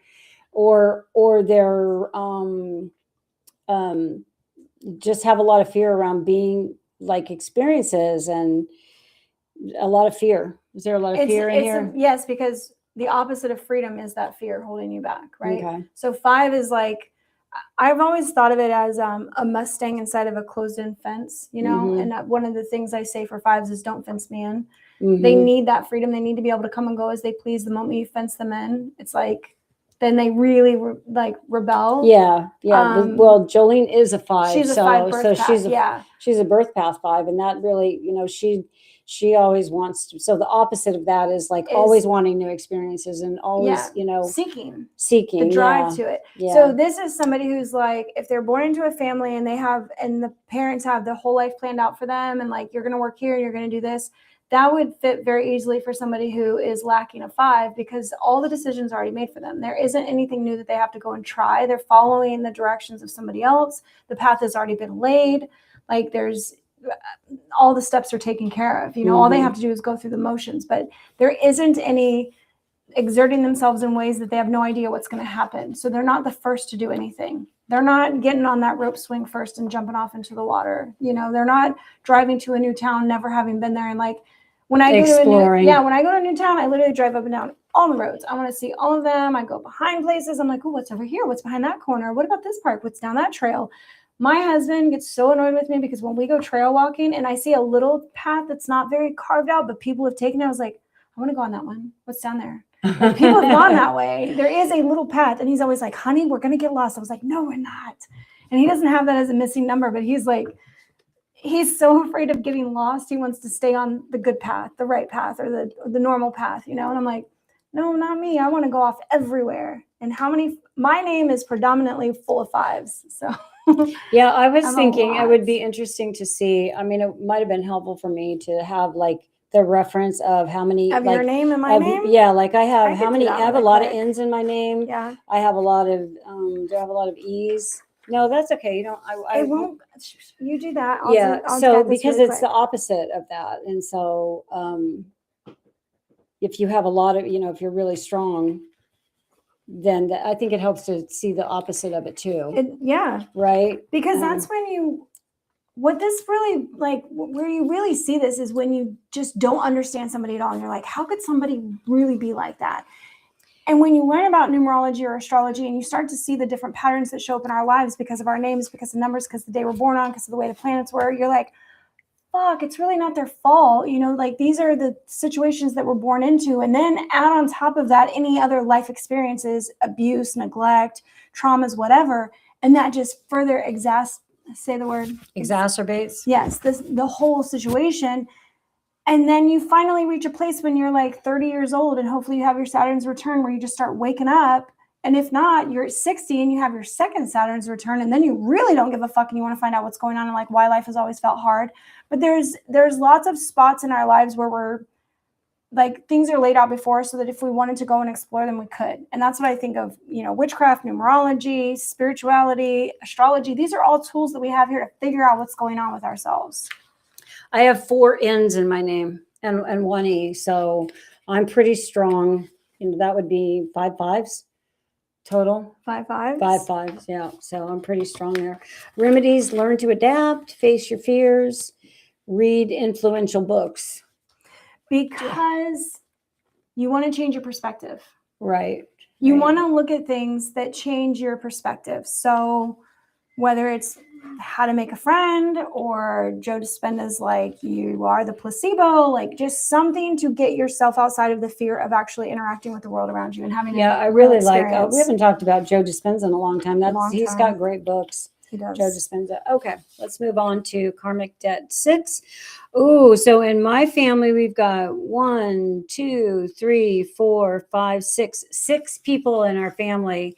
or they're just have a lot of fear around being like experiences and a lot of fear. Is there a lot of fear in here? Yes, because the opposite of freedom is that fear holding you back, right? Okay. So 5 is like, I've always thought of it as a Mustang inside of a closed-in fence, you know. Mm-hmm. And one of the things I say for 5s is don't fence me in. Mm-hmm. They need that freedom. They need to be able to come and go as they please. The moment you fence them in, it's like, then they really rebel. Yeah. Well, Jolene is a 5. She's a 5 birth path. She's a birth path 5, and that really, you know, she always wants to. So the opposite of that is always wanting new experiences and always, you know, seeking the drive to it. Yeah. So this is somebody who's like, if they're born into a family and the parents have their whole life planned out for them, and like, you're going to work here and you're going to do this, that would fit very easily for somebody who is lacking a 5, because all the decisions are already made for them. There isn't anything new that they have to go and try. They're following the directions of somebody else. The path has already been laid. Like, there's all the steps are taken care of. You know, all they have to do is go through the motions, but there isn't any exerting themselves in ways that they have no idea what's going to happen. So they're not the first to do anything. They're not getting on that rope swing first and jumping off into the water. You know, they're not driving to a new town, never having been there. And like, when I go to a new town, I literally drive up and down all the roads. I want to see all of them. I go behind places. I'm like, oh, what's over here? What's behind that corner? What about this park? What's down that trail? My husband gets so annoyed with me because when we go trail walking and I see a little path that's not very carved out, but people have taken it, I was like, I want to go on that one. What's down there? Like, people have gone that way. There is a little path. And he's always like, honey, we're going to get lost. I was like, no, we're not. And he doesn't have that as a missing number, but he's like, he's so afraid of getting lost. He wants to stay on the good path, the right path, or the normal path, you know? And I'm like, no, not me. I want to go off everywhere. And my name is predominantly full of 5s. So yeah, I was thinking it would be interesting to see. I mean, it might have been helpful for me to have like the reference of how many Of your name and my name? Yeah, like I have I how could do many? that I have a really lot of quick. N's in my name. Yeah. I have a lot of. Do I have a lot of E's? No, that's okay. You don't. It won't. You do that. I'll so get this because really it's quick. the opposite of that, and so if you have a lot of, if you're really strong, then I think it helps to see the opposite of it too. Yeah. Right. Because that's when what this really, like, where you really see this is when you just don't understand somebody at all. And you're like, how could somebody really be like that? And when you learn about numerology or astrology and you start to see the different patterns that show up in our lives because of our names, because of numbers, because of the day we're born on, because of the way the planets were, you're like, fuck, it's really not their fault. Like these are the situations that we're born into. And then add on top of that, any other life experiences, abuse, neglect, traumas, whatever. And that just further say the word. Exacerbates. Yes, the whole situation. And then you finally reach a place when you're like 30 years old and hopefully you have your Saturn's return where you just start waking up. And if not, you're at 60 and you have your second Saturn's return and then you really don't give a fuck and you want to find out what's going on and like why life has always felt hard. But there's lots of spots in our lives where we're like things are laid out before us so that if we wanted to go and explore them, we could. And that's what I think of, witchcraft, numerology, spirituality, astrology. These are all tools that we have here to figure out what's going on with ourselves. I have 4 N's in my name and 1 E. So I'm pretty strong. That would be 5 5s total. 5 5s? 5 5s, yeah. So I'm pretty strong there. Remedies: learn to adapt, face your fears, read influential books. Because you want to change your perspective. Right. You want to look at things that change your perspective. So whether it's how to make a friend or Joe Dispenza's like you are the placebo, like just something to get yourself outside of the fear of actually interacting with the world around you and having I really like we haven't talked about Joe Dispenza in a long time. He's got great books. He does. Joe Dispenza. Okay, let's move on to karmic debt 6. Ooh, so in my family we've got 1, 2, 3, 4, 5, 6. 6 people in our family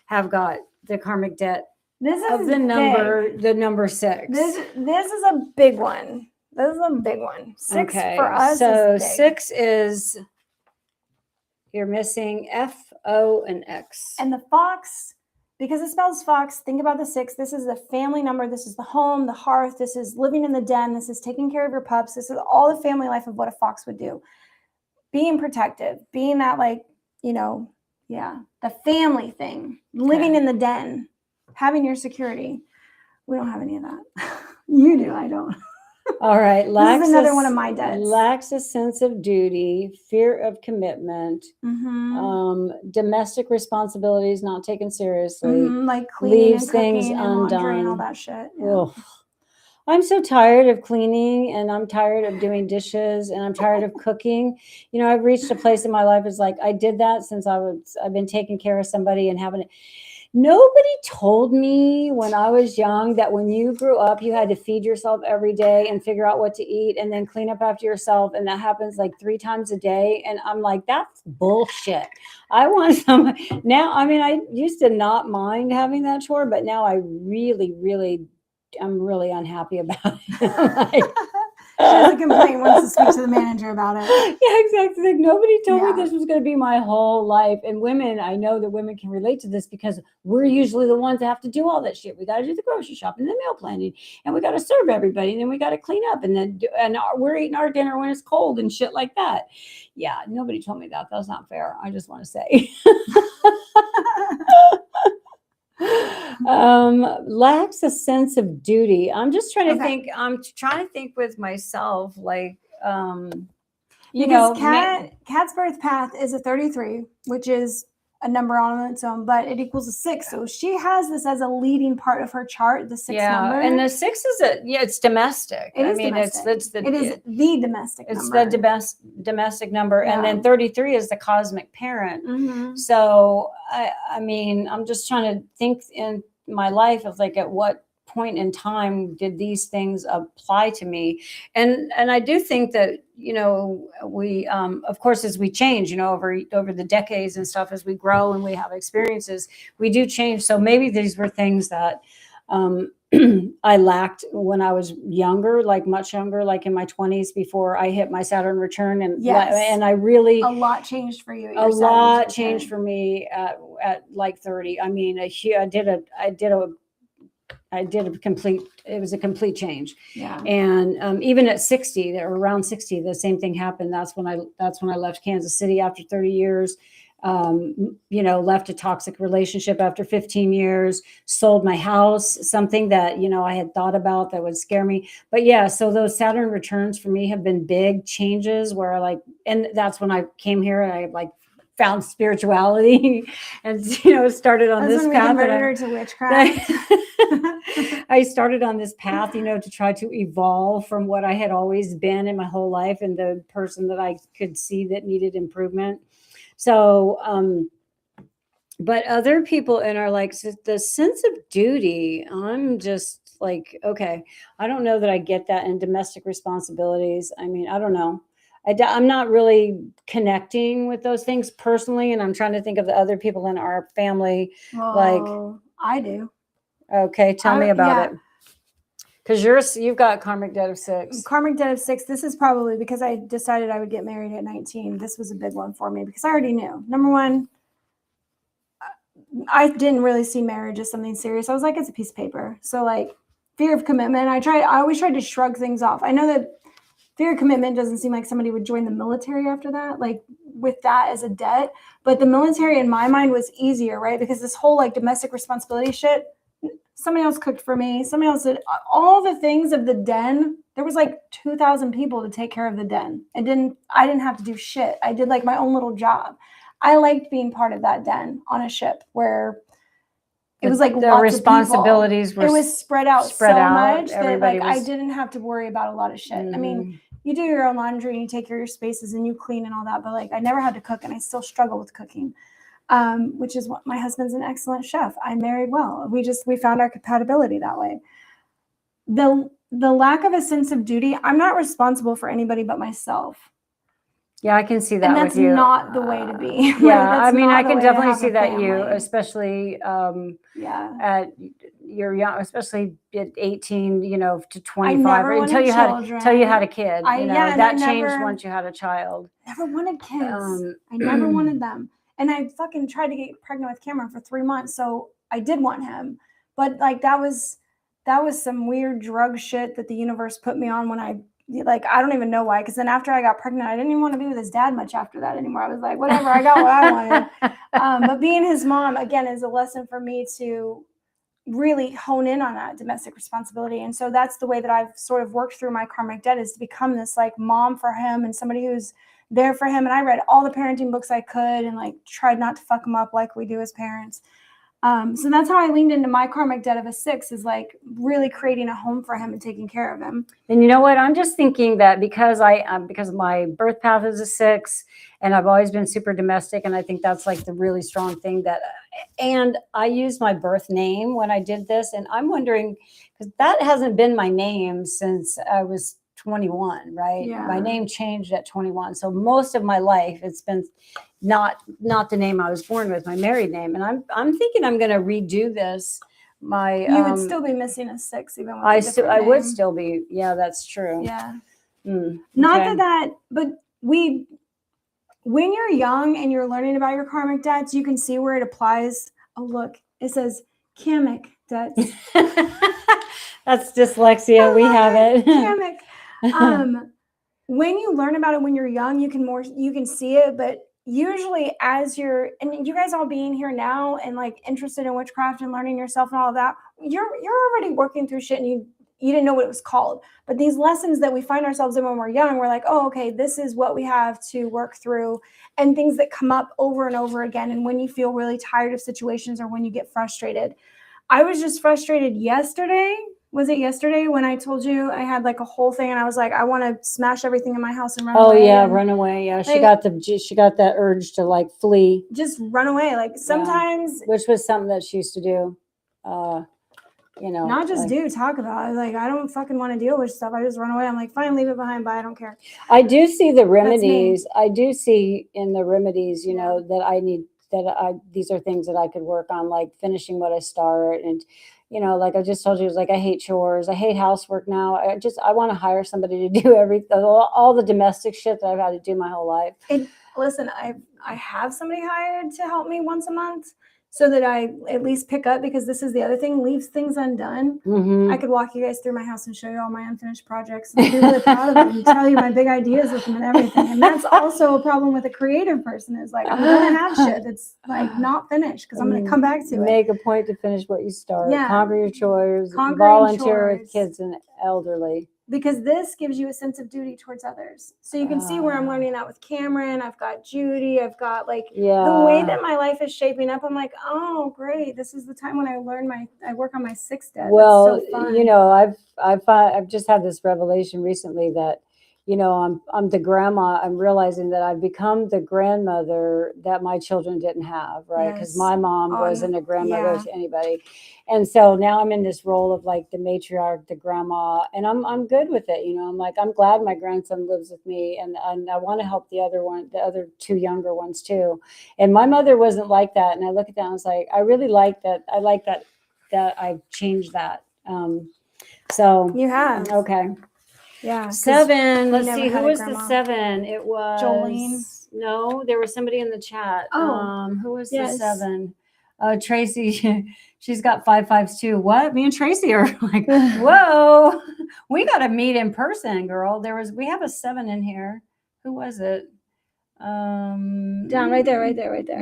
have got the karmic debt. This is the number 6. This is a big one. This is a big one. 6 for us. So is big. 6 is you're missing F, O, and X. And the fox, because it spells fox, think about the 6. This is the family number. This is the home, the hearth. This is living in the den. This is taking care of your pups. This is all the family life of what a fox would do. Being protective, being that the family thing, living in the den. Having your security. We don't have any of that. You do, I don't. All right. This is another one of my debts. Lacks a sense of duty, fear of commitment, domestic responsibilities not taken seriously, like cleaning leaves and cooking things and undone. laundry and all that shit. Yeah. I'm so tired of cleaning and I'm tired of doing dishes and I'm tired of cooking. I've reached a place in my life. It's like I did that since I've been taking care of somebody and having it. Nobody told me when I was young that when you grew up, you had to feed yourself every day and figure out what to eat and then clean up after yourself. And that happens like 3 times a day. And I'm like, that's bullshit. I want some now. I mean, I used to not mind having that chore, but now I really, I'm really unhappy about it. She has a complaint, wants to speak to the manager about it. Yeah, exactly. Like nobody told me this was going to be my whole life. And women, I know that women can relate to this because we're usually the ones that have to do all that shit. We got to do the grocery shopping, the meal planning, and we got to serve everybody, and then we got to clean up, and we're eating our dinner when it's cold and shit like that. Yeah, nobody told me that. That's not fair. I just want to say. Lacks a sense of duty. I'm just trying to think. I'm trying to think with myself, like, Kat's birth path is a 33, which is a number on its own, but it equals a 6. So she has this as a leading part of her chart, the 6 number. And the 6 is it's domestic. It is domestic. It is the domestic number. It's the domestic number. Yeah. And then 33 is the cosmic parent. So, I mean, I'm just trying to think in my life of like at what point in time did these things apply to me, and I do think that we of course as we change over the decades and stuff, as we grow and we have experiences, we do change. So maybe these were things that I lacked when I was younger, like much younger, like in my 20s before I hit my Saturn return. And Yes. and I really, A lot changed for you. At a your Saturn's lot return. changed for me at like 30. I mean, I did a complete, it was a complete change. Yeah. And even at 60 or around 60, the same thing happened. That's when I left Kansas City after 30 years. Left a toxic relationship after 15 years, sold my house, something that, I had thought about that would scare me. But yeah, so those Saturn returns for me have been big changes where and that's when I came here and I found spirituality and, started on That's this when we path. converted her to witchcraft. I started on this path, to try to evolve from what I had always been in my whole life and the person that I could see that needed improvement. So, but other people in are the sense of duty. I'm just okay, I don't know that I get that in domestic responsibilities. I mean, I don't know. I'm not really connecting with those things personally. And I'm trying to think of the other people in our family. Well, I do. Okay. Tell me about it. Because you've got karmic debt of 6. Karmic debt of 6. This is probably because I decided I would get married at 19. This was a big one for me because I already knew. Number one, I didn't really see marriage as something serious. I was like, it's a piece of paper. So fear of commitment. I always tried to shrug things off. I know that fear of commitment doesn't seem like somebody would join the military after that, with that as a debt. But the military in my mind was easier, right? Because this whole domestic responsibility shit, somebody else cooked for me. Somebody else did all the things of the den. There was 2,000 people to take care of the den. I didn't have to do shit. I did my own little job. I liked being part of that den on a ship where it was the responsibilities were, it was spread out much that I didn't have to worry about a lot of shit. Mm-hmm. I mean, you do your own laundry and you take care of your spaces and you clean and all that, but I never had to cook, and I still struggle with cooking. Which is what my husband's an excellent chef. I married well. We found our compatibility that way. The lack of a sense of duty, I'm not responsible for anybody but myself. Yeah, I can see that. And that's with you. Not the way to be. Yeah, I mean, I can definitely see that you, especially at you're young, especially at 18, to 25, or until you had a kid. That changed once you had a child. Never wanted kids. I never wanted them. And I fucking tried to get pregnant with Cameron for 3 months, so I did want him. But that was some weird drug shit that the universe put me on when I I don't even know why. Because then after I got pregnant, I didn't even want to be with his dad much after that anymore. I was like, whatever, I got what I wanted. But being his mom again is a lesson for me to really hone in on that domestic responsibility. And so that's the way that I've sort of worked through my karmic debt, is to become this mom for him and somebody who's there for him. And I read all the parenting books I could and tried not to fuck him up like we do as parents. So that's how I leaned into my karmic debt of a 6, is really creating a home for him and taking care of him. And you know what? I'm just thinking that because my birth path is a 6 and I've always been super domestic. And I think that's the really strong thing and I used my birth name when I did this. And I'm wondering, because that hasn't been my name since I was 21, right? Yeah. My name changed at 21. So most of my life, it's been not the name I was born with, my married name. And I'm thinking I'm going to redo this. You would still be missing a 6 even with I would still be. Yeah, that's true. Yeah. Okay. Not but when you're young and you're learning about your karmic debts, you can see where it applies. Oh, look, it says kamic debts. That's dyslexia. We have it. Kamic. When you learn about it when you're young, you can see it, but usually and you guys all being here now and interested in witchcraft and learning yourself and all of that, you're already working through shit and you didn't know what it was called. But these lessons that we find ourselves in when we're young, we're like, oh, okay, this is what we have to work through, and things that come up over and over again. And when you feel really tired of situations or when you get frustrated. I was just frustrated yesterday. Was it yesterday when I told you I had a whole thing and I was like, I want to smash everything in my house and run away? Oh yeah, run away. Yeah, she got that urge to flee. Just run away. Sometimes, which was something that she used to do. Not just talk about it. I don't fucking want to deal with stuff. I just run away. I'm like, fine, leave it behind. Bye. I don't care. I do see the remedies. I do see in the remedies, that I need. These are things that I could work on, finishing what I start and, you know, like I just told you, it's like I hate chores, I hate housework now. I want to hire somebody to do everything, all the domestic shit that I've had to do my whole life. And listen, I have somebody hired to help me once a month so that I at least pick up, because this is the other thing, leaves things undone. Mm-hmm. I could walk you guys through my house and show you all my unfinished projects and be really proud of them and tell you my big ideas with them and everything. And that's also a problem with a creative person, is like, I'm gonna have shit that's like not finished because I'm gonna come back to it. Make a point to finish what you start. Yeah. Conquer your chores. Conquering Volunteer with chores. kids and elderly. Because this gives you a sense of duty towards others. So you can see where I'm learning that with Cameron. I've got Judy. I've got like the way that my life is shaping up. I'm like, oh, great. This is the time when I work on my sixth step. Well, so fun. you know, I've just had this revelation recently that, you know, I'm the grandma. I'm realizing that I've become the grandmother that my children didn't have, right? Because my mom wasn't a grandmother to anybody. And so now I'm in this role of like the matriarch, the grandma, and I'm good with it. You know, I'm like, I'm glad my grandson lives with me, and I want to help the other two younger ones too. And my mother wasn't like that. And I look at that and I was like, I really like that. I like that I've changed that. So you have. Okay. Yeah. 7. Let's see. Who was the 7? It was Jolene. No, there was somebody in the chat. Oh, who was the 7? Tracy. She's got 5 5s too. What? Me and Tracy are like, whoa. We got to meet in person, girl. We have a 7 in here. Who was it? Down right there.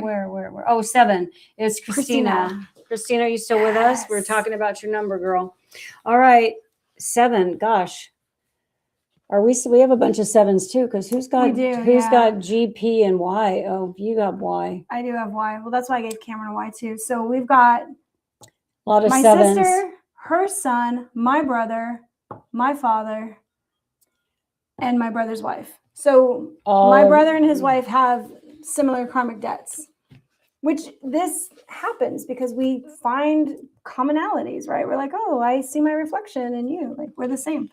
Where? Oh, 7. It's Christina. Christina, are you still with us? We're talking about your number, girl. All right. 7. Gosh. Are we have a bunch of 7s too? Because who's got GP and Y? Oh, you got Y. I do have Y. Well, that's why I gave Cameron a Y too. So we've got a lot of my 7s. Sister, her son, my brother, my father, and my brother's wife. So my brother and his wife have similar karmic debts, which this happens because we find commonalities, right? We're like, oh, I see my reflection in you. Like, we're the same.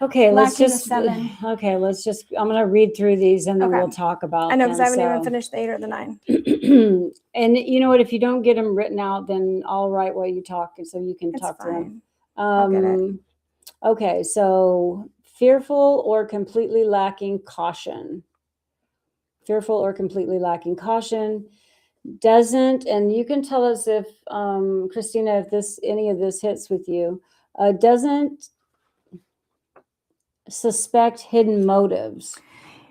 Okay, I'm going to read through these and then we'll talk about them. I know, because I haven't even finished the 8 or the 9. And you know what? If you don't get them written out, then I'll write while you talk, and so you can talk to them. I'll get it. Okay, so fearful or completely lacking caution. Fearful or completely lacking caution. Doesn't, and you can tell us if, Christina, if any of this hits with you, doesn't suspect hidden motives.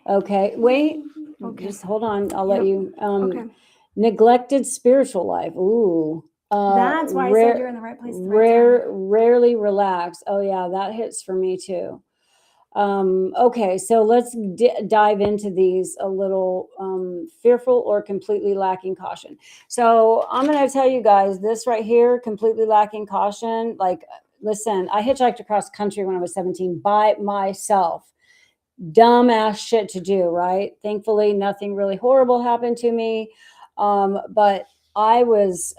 Okay, wait, just hold on. I'll let you. Neglected spiritual life. Ooh. That's why I said you're in the right place. Rarely relaxed. Oh yeah, that hits for me too. Okay, so let's dive into these a little. Fearful or completely lacking caution. So I'm going to tell you guys this right here, completely lacking caution. Like, listen, I hitchhiked across country when I was 17 by myself. Dumbass shit to do, right? Thankfully, nothing really horrible happened to me. But I was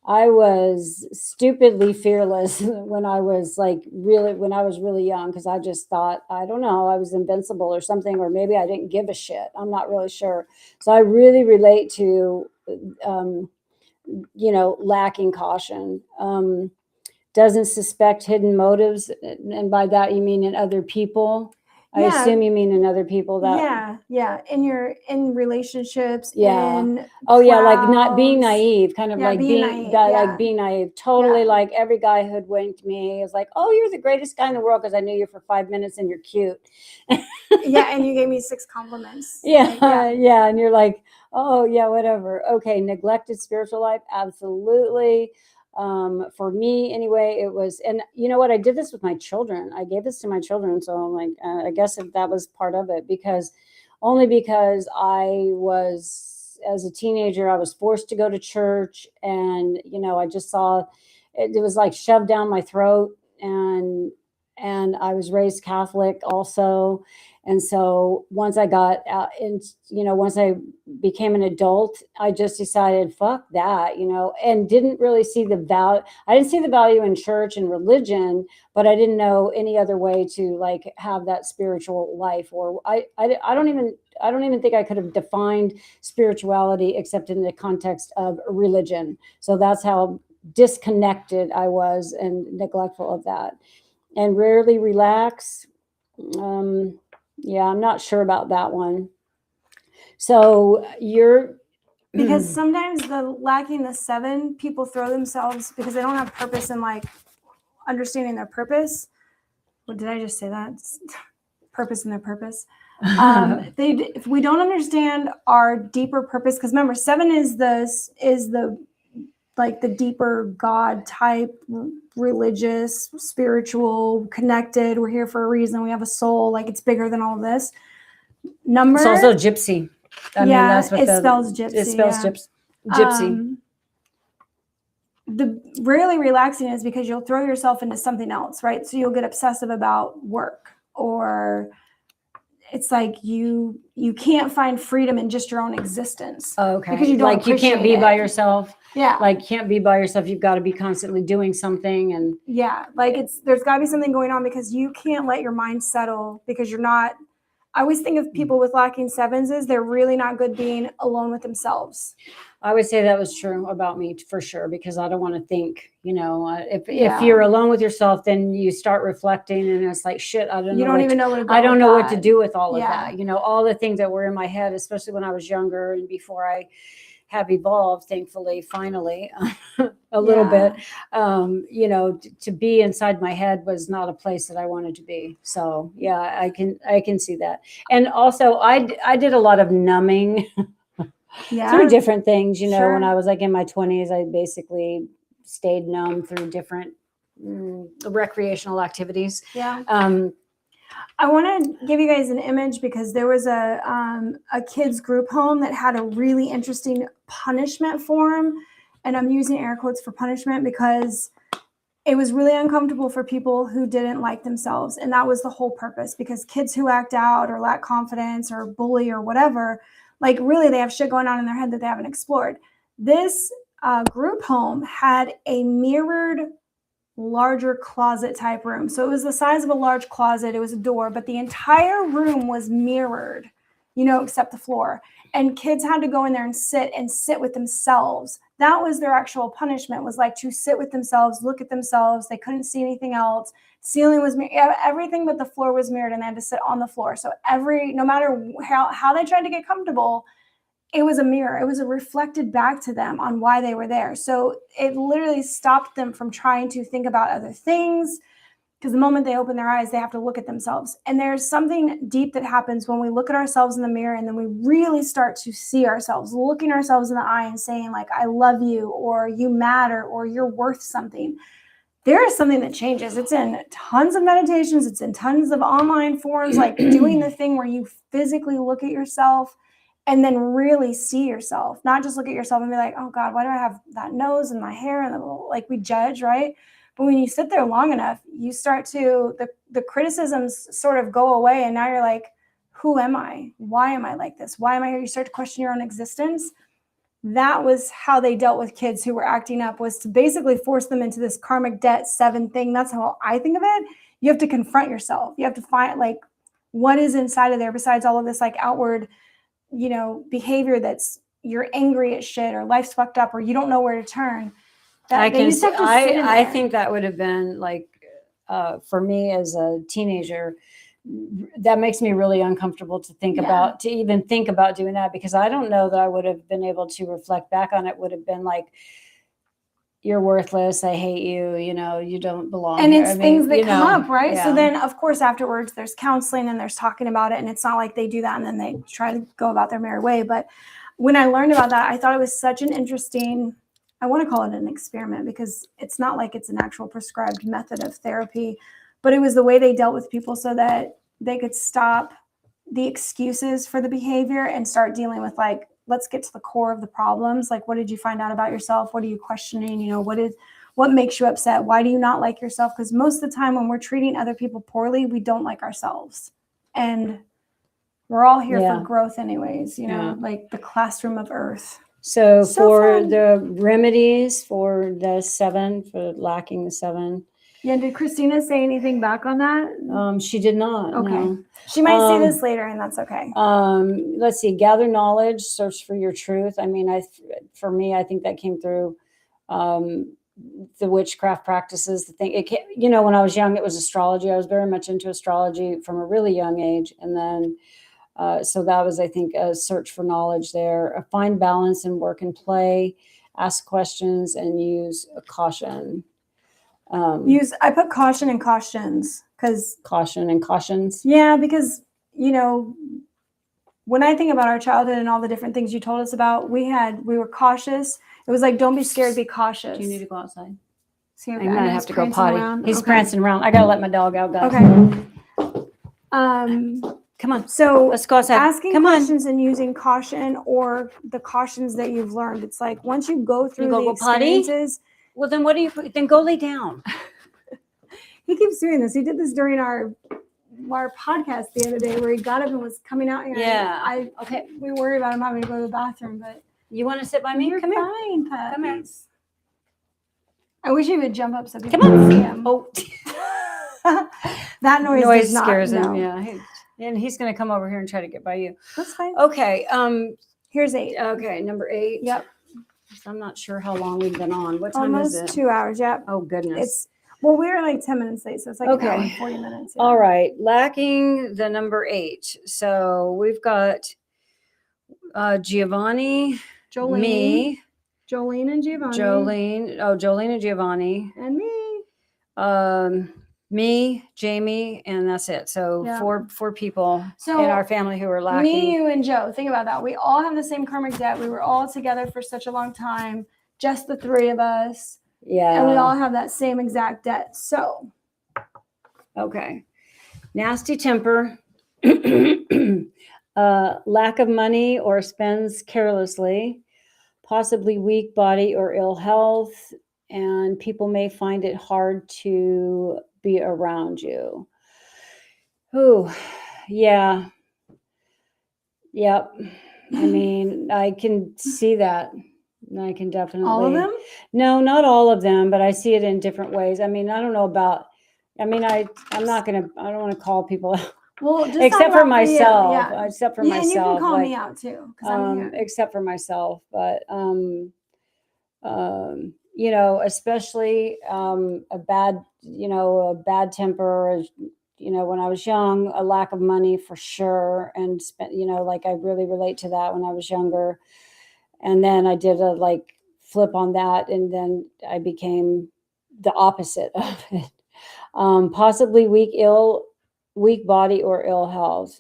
I was stupidly fearless when I was really young, because I just thought, I don't know, I was invincible or something, or maybe I didn't give a shit. I'm not really sure. So I really relate to, lacking caution. Doesn't suspect hidden motives. And by that, you mean in other people? I assume you mean in other people. In relationships. Like not being naive, kind of like being naive. Totally, like every guy hoodwinked me. It's like, oh, you're the greatest guy in the world because I knew you for 5 minutes and you're cute. And you gave me 6 compliments. And you're like, oh yeah, whatever. Okay, neglected spiritual life, absolutely. For me anyway, it was, and you know what, I did this with my children. I gave this to my children. So I'm like, I guess if that was part of it, because I was, as a teenager, I was forced to go to church, and, I just saw it was like shoved down my throat, and I was raised Catholic also. And so once I got out, and once I became an adult, I just decided, fuck that, and didn't really see the value. I didn't see the value in church and religion, but I didn't know any other way to like have that spiritual life. Or I don't even I don't even think I could have defined spirituality except in the context of religion. So that's how disconnected I was and neglectful of that. And rarely relax. Yeah, I'm not sure about that one. So you're because sometimes lacking the 7, people throw themselves because they don't have purpose in like understanding their purpose. What did I just say that? Purpose in their purpose. If we don't understand our deeper purpose, because remember, 7 is the like the deeper God type, religious, spiritual, connected. We're here for a reason. We have a soul. Like it's bigger than all of this. Number. It's also gypsy. I mean, that's what it spells gypsy. It spells gypsy. The rarely relaxing is because you'll throw yourself into something else, right? So you'll get obsessive about work, or it's like you can't find freedom in just your own existence. Okay. Because you don't like you can't be by yourself. Yeah. Like can't be by yourself. You've got to be constantly doing something. And yeah, like there's got to be something going on because you can't let your mind settle because you're not. I always think of people with lacking 7s is they're really not good being alone with themselves. I would say that was true about me for sure, because I don't want to think, if you're alone with yourself, then you start reflecting and it's like, shit, I don't know what to do with all of that. All the things that were in my head, especially when I was younger and before I have evolved, thankfully, finally, a little bit, to be inside my head was not a place that I wanted to be. So yeah, I can see that. And also I did a lot of numbing through different things, when I was like in my 20s, I basically stayed numb through different recreational activities. Yeah. I want to give you guys an image because there was a kids group home that had a really interesting punishment form. And I'm using air quotes for punishment because it was really uncomfortable for people who didn't like themselves. And that was the whole purpose, because kids who act out or lack confidence or bully or whatever, like really they have shit going on in their head that they haven't explored. This group home had a mirrored larger closet type room. So it was the size of a large closet. It was a door, but the entire room was mirrored, except the floor. And kids had to go in there and sit with themselves. That was their actual punishment, was like to sit with themselves, look at themselves. They couldn't see anything else. Ceiling was mirrored. Everything but the floor was mirrored, and they had to sit on the floor. So no matter how they tried to get comfortable, it was a mirror. It was a reflected back to them on why they were there. So it literally stopped them from trying to think about other things, because the moment they open their eyes, they have to look at themselves. And there's something deep that happens when we look at ourselves in the mirror and then we really start to see ourselves, looking ourselves in the eye and saying like, I love you, or you matter, or you're worth something. There is something that changes. It's in tons of meditations. It's in tons of online forums, like doing the thing where you physically look at yourself and then really see yourself, not just look at yourself and be like, oh God, why do I have that nose and my hair? And like we judge, right? But when you sit there long enough, you start to, the criticisms sort of go away. And now you're like, who am I? Why am I like this? Why am I here? You start to question your own existence. That was how they dealt with kids who were acting up, was to basically force them into this karmic debt 7 thing. That's how I think of it. You have to confront yourself. You have to find like what is inside of there besides all of this like outward, behavior that's you're angry at shit or life's fucked up or you don't know where to turn. I think that would have been like, for me as a teenager, that makes me really uncomfortable to even think about doing that, because I don't know that I would have been able to reflect back on it. Would have been like, you're worthless. I hate you. You don't belong. And it's things that come up, right? Yeah. So then, of course, afterwards, there's counseling and there's talking about it. And it's not like they do that and then they try to go about their merry way. But when I learned about that, I thought it was such an interesting, I want to call it an experiment, because it's not like it's an actual prescribed method of therapy, but it was the way they dealt with people so that they could stop the excuses for the behavior and start dealing with like, let's get to the core of the problems. Like, what did you find out about yourself? What are you questioning? What makes you upset? Why do you not like yourself? Because most of the time when we're treating other people poorly, we don't like ourselves. And we're all here for growth anyways, like the classroom of earth. So for fun. The remedies for the 7, for lacking the 7, Yeah. Did Christina say anything back on that? She did not. Okay. No. She might see this later, and that's okay. Let's see. Gather knowledge, search for your truth. I mean, for me, I think that came through the witchcraft practices. The thing, when I was young, it was astrology. I was very much into astrology from a really young age, and then so that was, I think, a search for knowledge there. Find balance in work and play. Ask questions and use caution. I put caution and cautions because caution and cautions. Yeah, because when I think about our childhood and all the different things you told us about, we were cautious. It was like, don't be scared, be cautious. Do you need to go outside? See, I might have to go potty. Around. He's prancing around. I gotta let my dog out, guys. Okay. Come on. So let's go outside. Asking questions and using caution, or the cautions that you've learned. It's like once you go through the experiences. Potty? Well, then what do you? Then go lay down. He keeps doing this. He did this during our podcast the other day, where he got up and was coming out here. Yeah. Okay. We worry about him having to go to the bathroom, but you want to sit by me? You're Come fine, here. Pat. Come here. I wish he would jump up so people could see him. Oh. That noise scares him. Yeah. And he's going to come over here and try to get by you. That's fine. Okay. Here's 8. Okay. Number 8. Yep. So I'm not sure how long we've been on. What time is it? Almost 2 hours. Yep. Oh, goodness. We were like 10 minutes late, so it's like okay. An hour and 40 minutes. Yeah. All right. Lacking the number 8. So we've got Giovanni, Jolene, me, Jolene and Giovanni. Jolene and Giovanni. And me. Me, Jamie, and that's it. So 4 people in our family who are lacking. Me, you, and Joe. Think about that. We all have the same karmic debt. We were all together for such a long time. Just the 3 of us. Yeah. And we all have that same exact debt. So. Okay. Nasty temper. Lack of money or spends carelessly. Possibly weak body or ill health. And people may find it hard to be around you. Oh, yeah. Yep. I mean, I can see that. I can definitely. All of them? No, not all of them, but I see it in different ways. I mean, I don't know about, I don't want to call people out. Well, just except for myself. Yeah. Except for myself. And you can call me out too. Except for myself. But, especially a bad temper, when I was young, a lack of money for sure. And I really relate to that when I was younger. And then I did a flip on that. And then I became the opposite of it. Possibly weak body or ill health.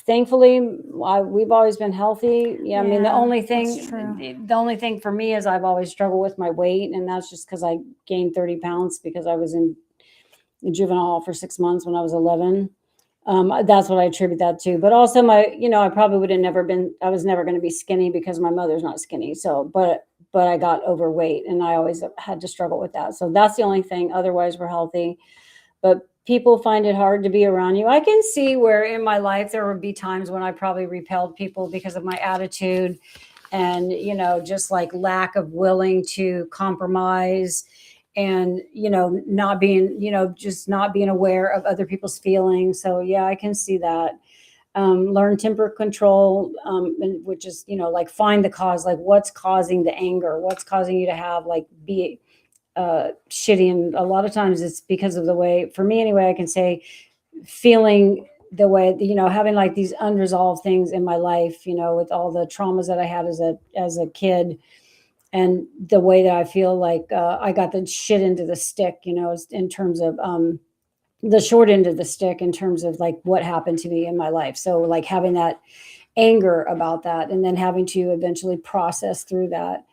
Thankfully, we've always been healthy. Yeah, I mean, the only thing for me is I've always struggled with my weight, and that's just because I gained 30 pounds because I was in juvenile hall for 6 months when I was 11. That's what I attribute that to. But also I probably would have never been. I was never going to be skinny because my mother's not skinny. So, but I got overweight, and I always had to struggle with that. So that's the only thing. Otherwise, we're healthy. But people find it hard to be around you. I can see where in my life there would be times when I probably repelled people because of my attitude and, just lack of willing to compromise and, not being, just not being aware of other people's feelings. So, yeah, I can see that. Learn temper control, which is, find the cause, what's causing the anger, what's causing you to have be shitty. And a lot of times it's because of the way, for me anyway, I can say feeling the way, having these unresolved things in my life, with all the traumas that I had as a kid, and the way that I feel I got the shit into the stick, in terms of the short end of the stick in terms of what happened to me in my life. So having that anger about that, and then having to eventually process through that.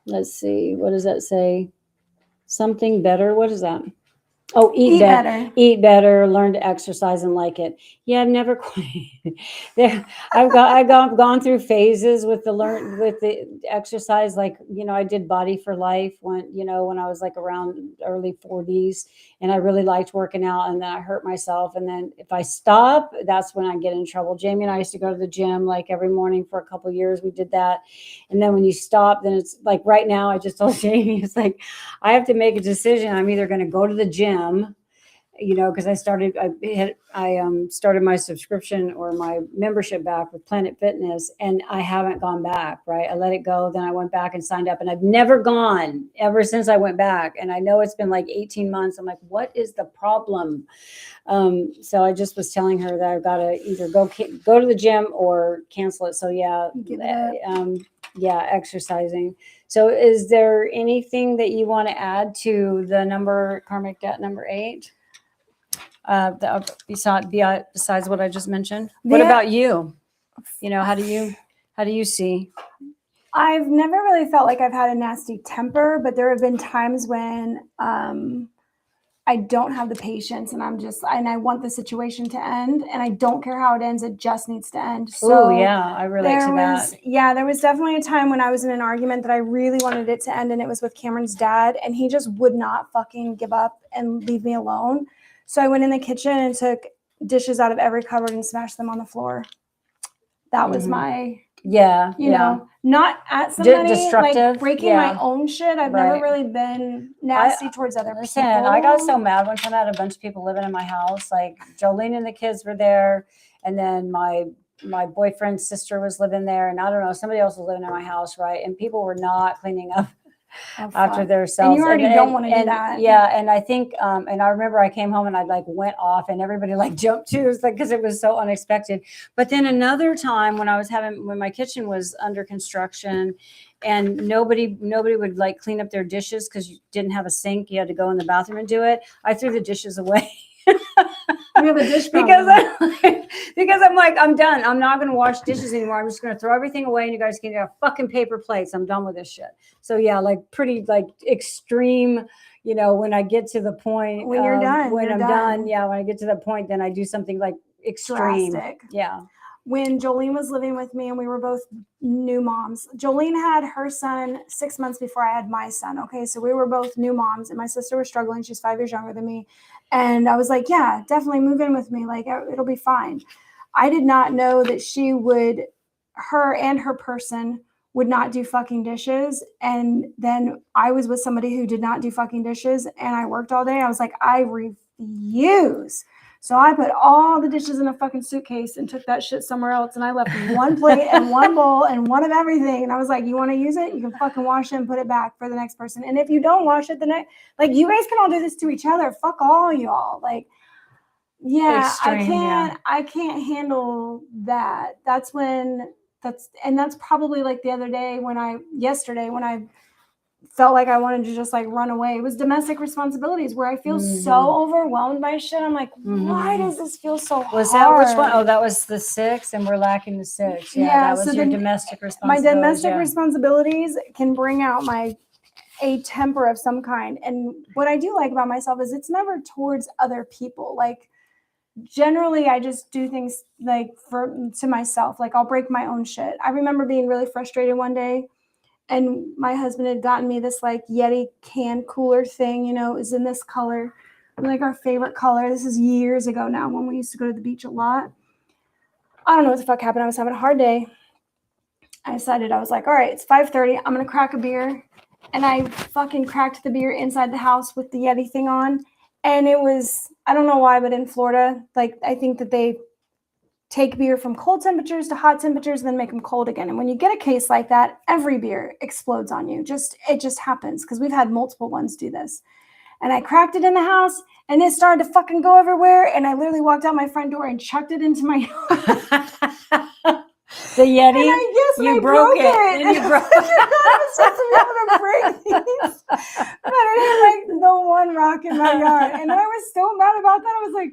Let's see. What does that say? Something better. What is that? Oh, Eat better. eat better, learn to exercise and like it. Yeah, I've never quite there. I've gone through phases with the exercise. Like, I did Body for Life when I was like around early 40s, and I really liked working out, and then I hurt myself. And then if I stop, that's when I get in trouble. Jamie and I used to go to the gym like every morning for a couple of years. We did that. And then when you stop, then it's like right now, I just told Jamie, it's like, I have to make a decision. I'm either going to go to the gym, because I started my subscription or my membership back with Planet Fitness, and I haven't gone back. Right, I let it go. Then I went back and signed up, and I've never gone ever since I went back. And I know it's been like 18 months. I'm like, what is the problem? So I just was telling her that I've got to either go to the gym or cancel it. So yeah, Give it up. exercising. So is there anything that you want to add to the karmic debt number 8? Besides what I just mentioned, what about you? How do you see? I've never really felt like I've had a nasty temper, but there have been times when I don't have the patience, and I want the situation to end, and I don't care how it ends. It just needs to end. So yeah, I relate to that. Yeah, there was definitely a time when I was in an argument that I really wanted it to end, and it was with Cameron's dad, and he just would not fucking give up and leave me alone. So I went in the kitchen and took dishes out of every cupboard and smashed them on the floor. That was my, not at somebody, destructive, like breaking my own shit. I've never really been nasty towards other people. I got so mad one time. I had a bunch of people living in my house. Like Jolene and the kids were there, and then my boyfriend's sister was living there, and I don't know, somebody else was living in my house, right? And people were not cleaning up after themselves. And you already don't want to do that. Yeah, and I think, and I remember I came home and I like went off, and everybody like jumped too. It was like, because it was so unexpected. But then another time when my kitchen was under construction, and nobody would like clean up their dishes because you didn't have a sink. You had to go in the bathroom and do it. I threw the dishes away. We have a dish because I'm like, I'm done. I'm not going to wash dishes anymore. I'm just going to throw everything away, and you guys can get fucking paper plates. I'm done with this shit. So yeah, like pretty like extreme. When I get to the point when you're done, when I'm done. Yeah, when I get to that point, then I do something like extreme. Drastic. Yeah. When Jolene was living with me and we were both new moms, Jolene had her son 6 months before I had my son. Okay. So we were both new moms, and my sister was struggling. She's 5 years younger than me. And I was like, yeah, definitely move in with me. Like, it'll be fine. I did not know that her and her person would not do fucking dishes. And then I was with somebody who did not do fucking dishes, and I worked all day. I was like, I refuse. So I put all the dishes in a fucking suitcase and took that shit somewhere else. And I left one plate and one bowl and one of everything. And I was like, you want to use it? You can fucking wash it and put it back for the next person. And if you don't wash it, you guys can all do this to each other. Fuck all y'all. Like, yeah, extreme, I can't handle that. That's probably like the other day yesterday when I felt like I wanted to just like run away. It was domestic responsibilities where I feel so overwhelmed by shit. I'm like, why does this feel so hard? Was that which one? Oh, that was the 6, and we're lacking the 6. Yeah, that was your domestic responsibilities. My domestic responsibilities can bring out a temper of some kind. And what I do like about myself is it's never towards other people. Like, generally I just do things like to myself. Like, I'll break my own shit. I remember being really frustrated one day, and my husband had gotten me this like Yeti can cooler thing, it was in this color, like our favorite color. This is years ago now when we used to go to the beach a lot. I don't know what the fuck happened. I was having a hard day. I decided, I was like, all right, it's 5:30. I'm going to crack a beer. And I fucking cracked the beer inside the house with the Yeti thing on. And it was, I don't know why, but in Florida, like, I think that they take beer from cold temperatures to hot temperatures and then make them cold again. And when you get a case like that, every beer explodes on you. It just happens, because we've had multiple ones do this. And I cracked it in the house, and it started to fucking go everywhere. And I literally walked out my front door and chucked it into my yard. The Yeti? And I broke it. And you broke it. I was supposed to be able to break these. But it hit like the one rock in my yard. And I was so mad about that. I was like,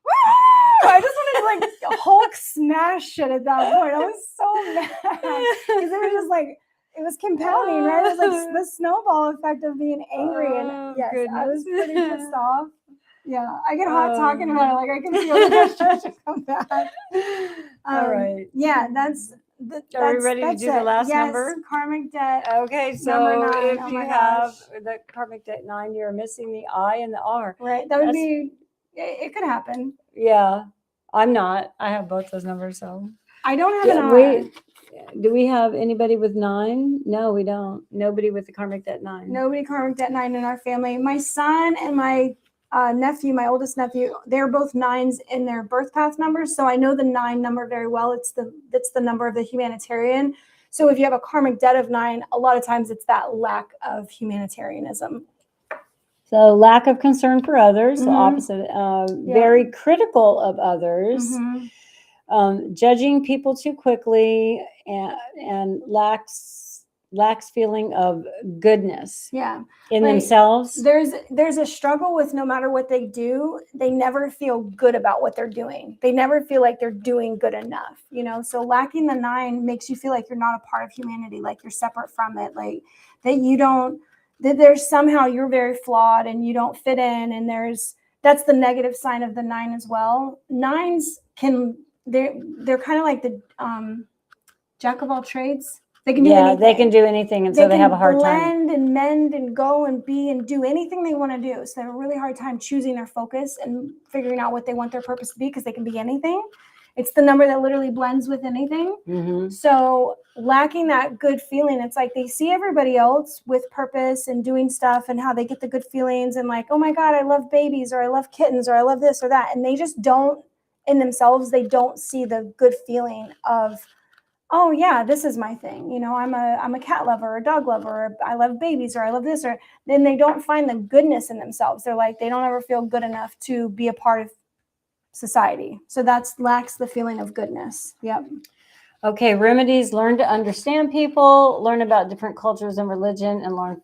woo! I just wanted to like Hulk smash shit at that point. I was so mad. Because it was just like, it was compounding, right? It was like the snowball effect of being angry. And yes, goodness. I was pretty pissed off. Yeah, I get hot talking about it. Like I can feel the frustration come back. All right. Yeah, Are we ready to do the last number? Karmic debt. Okay, so Number 9. if Oh you my have gosh. the karmic debt 9, you're missing the I and the R. Right. That would be. It could happen. Yeah, I'm not. I have both those numbers, so. I don't have an R. Do we have anybody with 9? No, we don't. Nobody with the karmic debt 9. Nobody karmic debt 9 in our family. My son and my nephew, my oldest nephew, they're both 9s in their birth path numbers. So I know the 9 number very well. It's the number of the humanitarian. So if you have a karmic debt of 9, a lot of times it's that lack of humanitarianism. So lack of concern for others, the opposite. Very critical of others. Judging people too quickly, and lacks feeling of goodness in themselves. There's a struggle with no matter what they do, they never feel good about what they're doing. They never feel like they're doing good enough, so lacking the 9 makes you feel like you're not a part of humanity, like you're separate from it, like that there's somehow you're very flawed and you don't fit in, and that's the negative sign of the 9 as well. 9s they're kind of like the jack of all trades. They can do anything. They can do anything, and so they have a hard time. They can blend and mend and go and be and do anything they want to do. So they have a really hard time choosing their focus and figuring out what they want their purpose to be, because they can be anything. It's the number that literally blends with anything. So lacking that good feeling, it's like they see everybody else with purpose and doing stuff and how they get the good feelings and like, oh my God, I love babies, or I love kittens, or I love this or that. And they just don't, in themselves, they don't see the good feeling of, oh yeah, this is my thing. I'm a cat lover, or a dog lover, or I love babies, or I love this, or then they don't find the goodness in themselves. They're like, they don't ever feel good enough to be a part of society. So lacks the feeling of goodness. Yep. Okay, remedies: learn to understand people, learn about different cultures and religion, and learn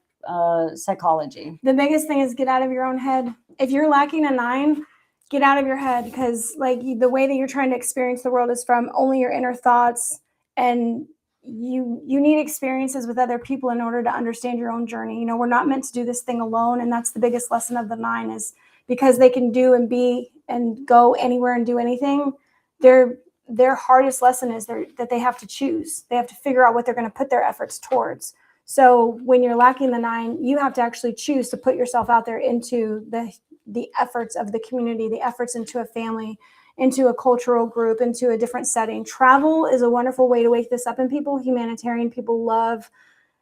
psychology. The biggest thing is get out of your own head. If you're lacking a 9, get out of your head, because like the way that you're trying to experience the world is from only your inner thoughts, and you need experiences with other people in order to understand your own journey. We're not meant to do this thing alone, and that's the biggest lesson of the 9 is because they can do and be and go anywhere and do anything. Their hardest lesson is that they have to choose. They have to figure out what they're going to put their efforts towards. So when you're lacking the 9, you have to actually choose to put yourself out there into the efforts of the community, the efforts into a family, into a cultural group, into a different setting. Travel is a wonderful way to wake this up in people. Humanitarian people love,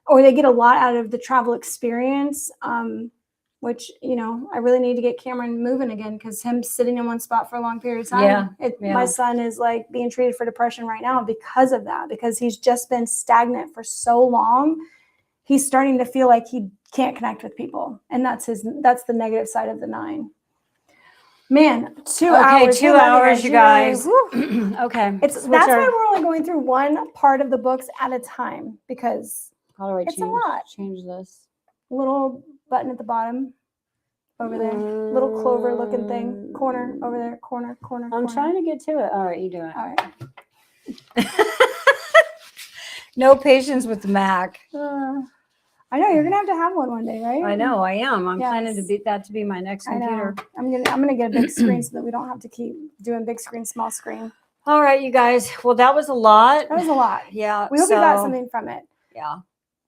or they get a lot out of the travel experience, which, I really need to get Cameron moving again, because him sitting in one spot for a long period of time. My son is like being treated for depression right now because of that, because he's just been stagnant for so long. He's starting to feel like he can't connect with people. And that's the negative side of the 9. Man, 2 hours. 2 hours, you guys. Okay. That's why we're only going through one part of the books at a time, because it's a lot. Change this. Little button at the bottom over there. Little clover looking thing. Corner over there. Corner. I'm trying to get to it. All right, you do it. All right. No patience with the Mac. I know you're gonna have one day, right? I know, I am. I'm planning to be my next computer. I'm gonna get a big screen so that we don't have to keep doing big screen, small screen. All right, you guys. Well, that was a lot. Yeah. We hope you got something from it. Yeah.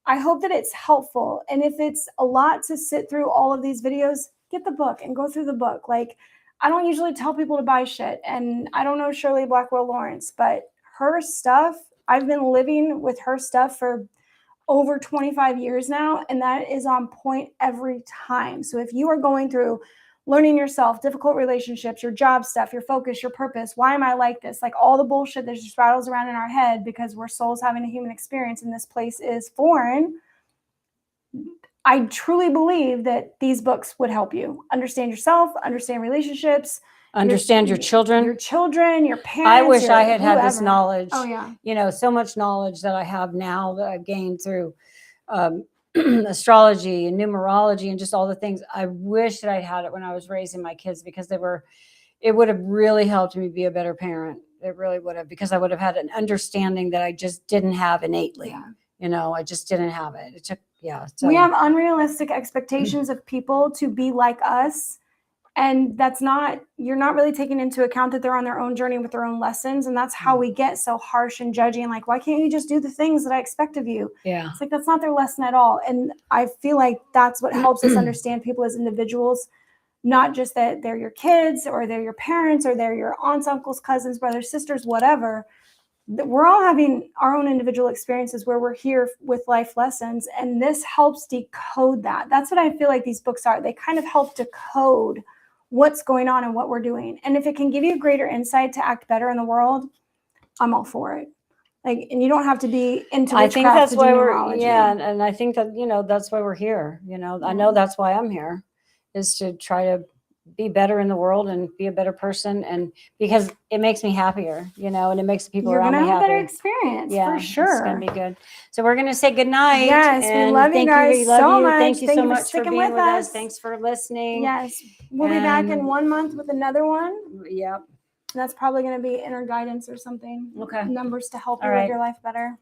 I hope that it's helpful. And if it's a lot to sit through all of these videos, get the book and go through the book. Like, I don't usually tell people to buy shit, and I don't know Shirley Blackwell Lawrence, but her stuff, I've been living with her stuff for over 25 years now, and that is on point every time. So if you are going through learning yourself, difficult relationships, your job stuff, your focus, your purpose, why am I like this? Like all the bullshit that just rattles around in our head because we're souls having a human experience and this place is foreign. I truly believe that these books would help you understand yourself, understand relationships, understand your children, your parents. I wish I had this knowledge. Oh yeah. So much knowledge that I have now that I've gained through astrology and numerology and just all the things. I wish that I had it when I was raising my kids, because it would have really helped me be a better parent. It really would have, because I would have had an understanding that I just didn't have innately. Yeah. I just didn't have it. So. We have unrealistic expectations of people to be like us And you're not really taking into account that they're on their own journey with their own lessons. And that's how we get so harsh and judgy and like, why can't you just do the things that I expect of you? Yeah. It's like, that's not their lesson at all. And I feel like that's what helps us understand people as individuals, not just that they're your kids or they're your parents or they're your aunts, uncles, cousins, brothers, sisters, whatever. We're all having our own individual experiences where we're here with life lessons, and this helps decode that. That's what I feel like these books are. They kind of help decode what's going on and what we're doing. And if it can give you greater insight to act better in the world, I'm all for it. Like, and you don't have to be into witchcraft. I think that's to why do we're, numerology. yeah. And I think that, that's why we're here. I know that's why I'm here, is to try to be better in the world and be a better person. And because it makes me happier, and it makes the people You're around gonna me have happy. a better experience, Yeah, for sure. It's going to be good. So we're going to say good night. Yes, and we love you guys We love so you. much. Thank you Thank so you for much for sticking being with with us. us. Thanks for listening. Yes, we'll be back in 1 month with another one. Yep. That's probably going to be inner guidance or something. Okay. Numbers to help All you live right. your life better.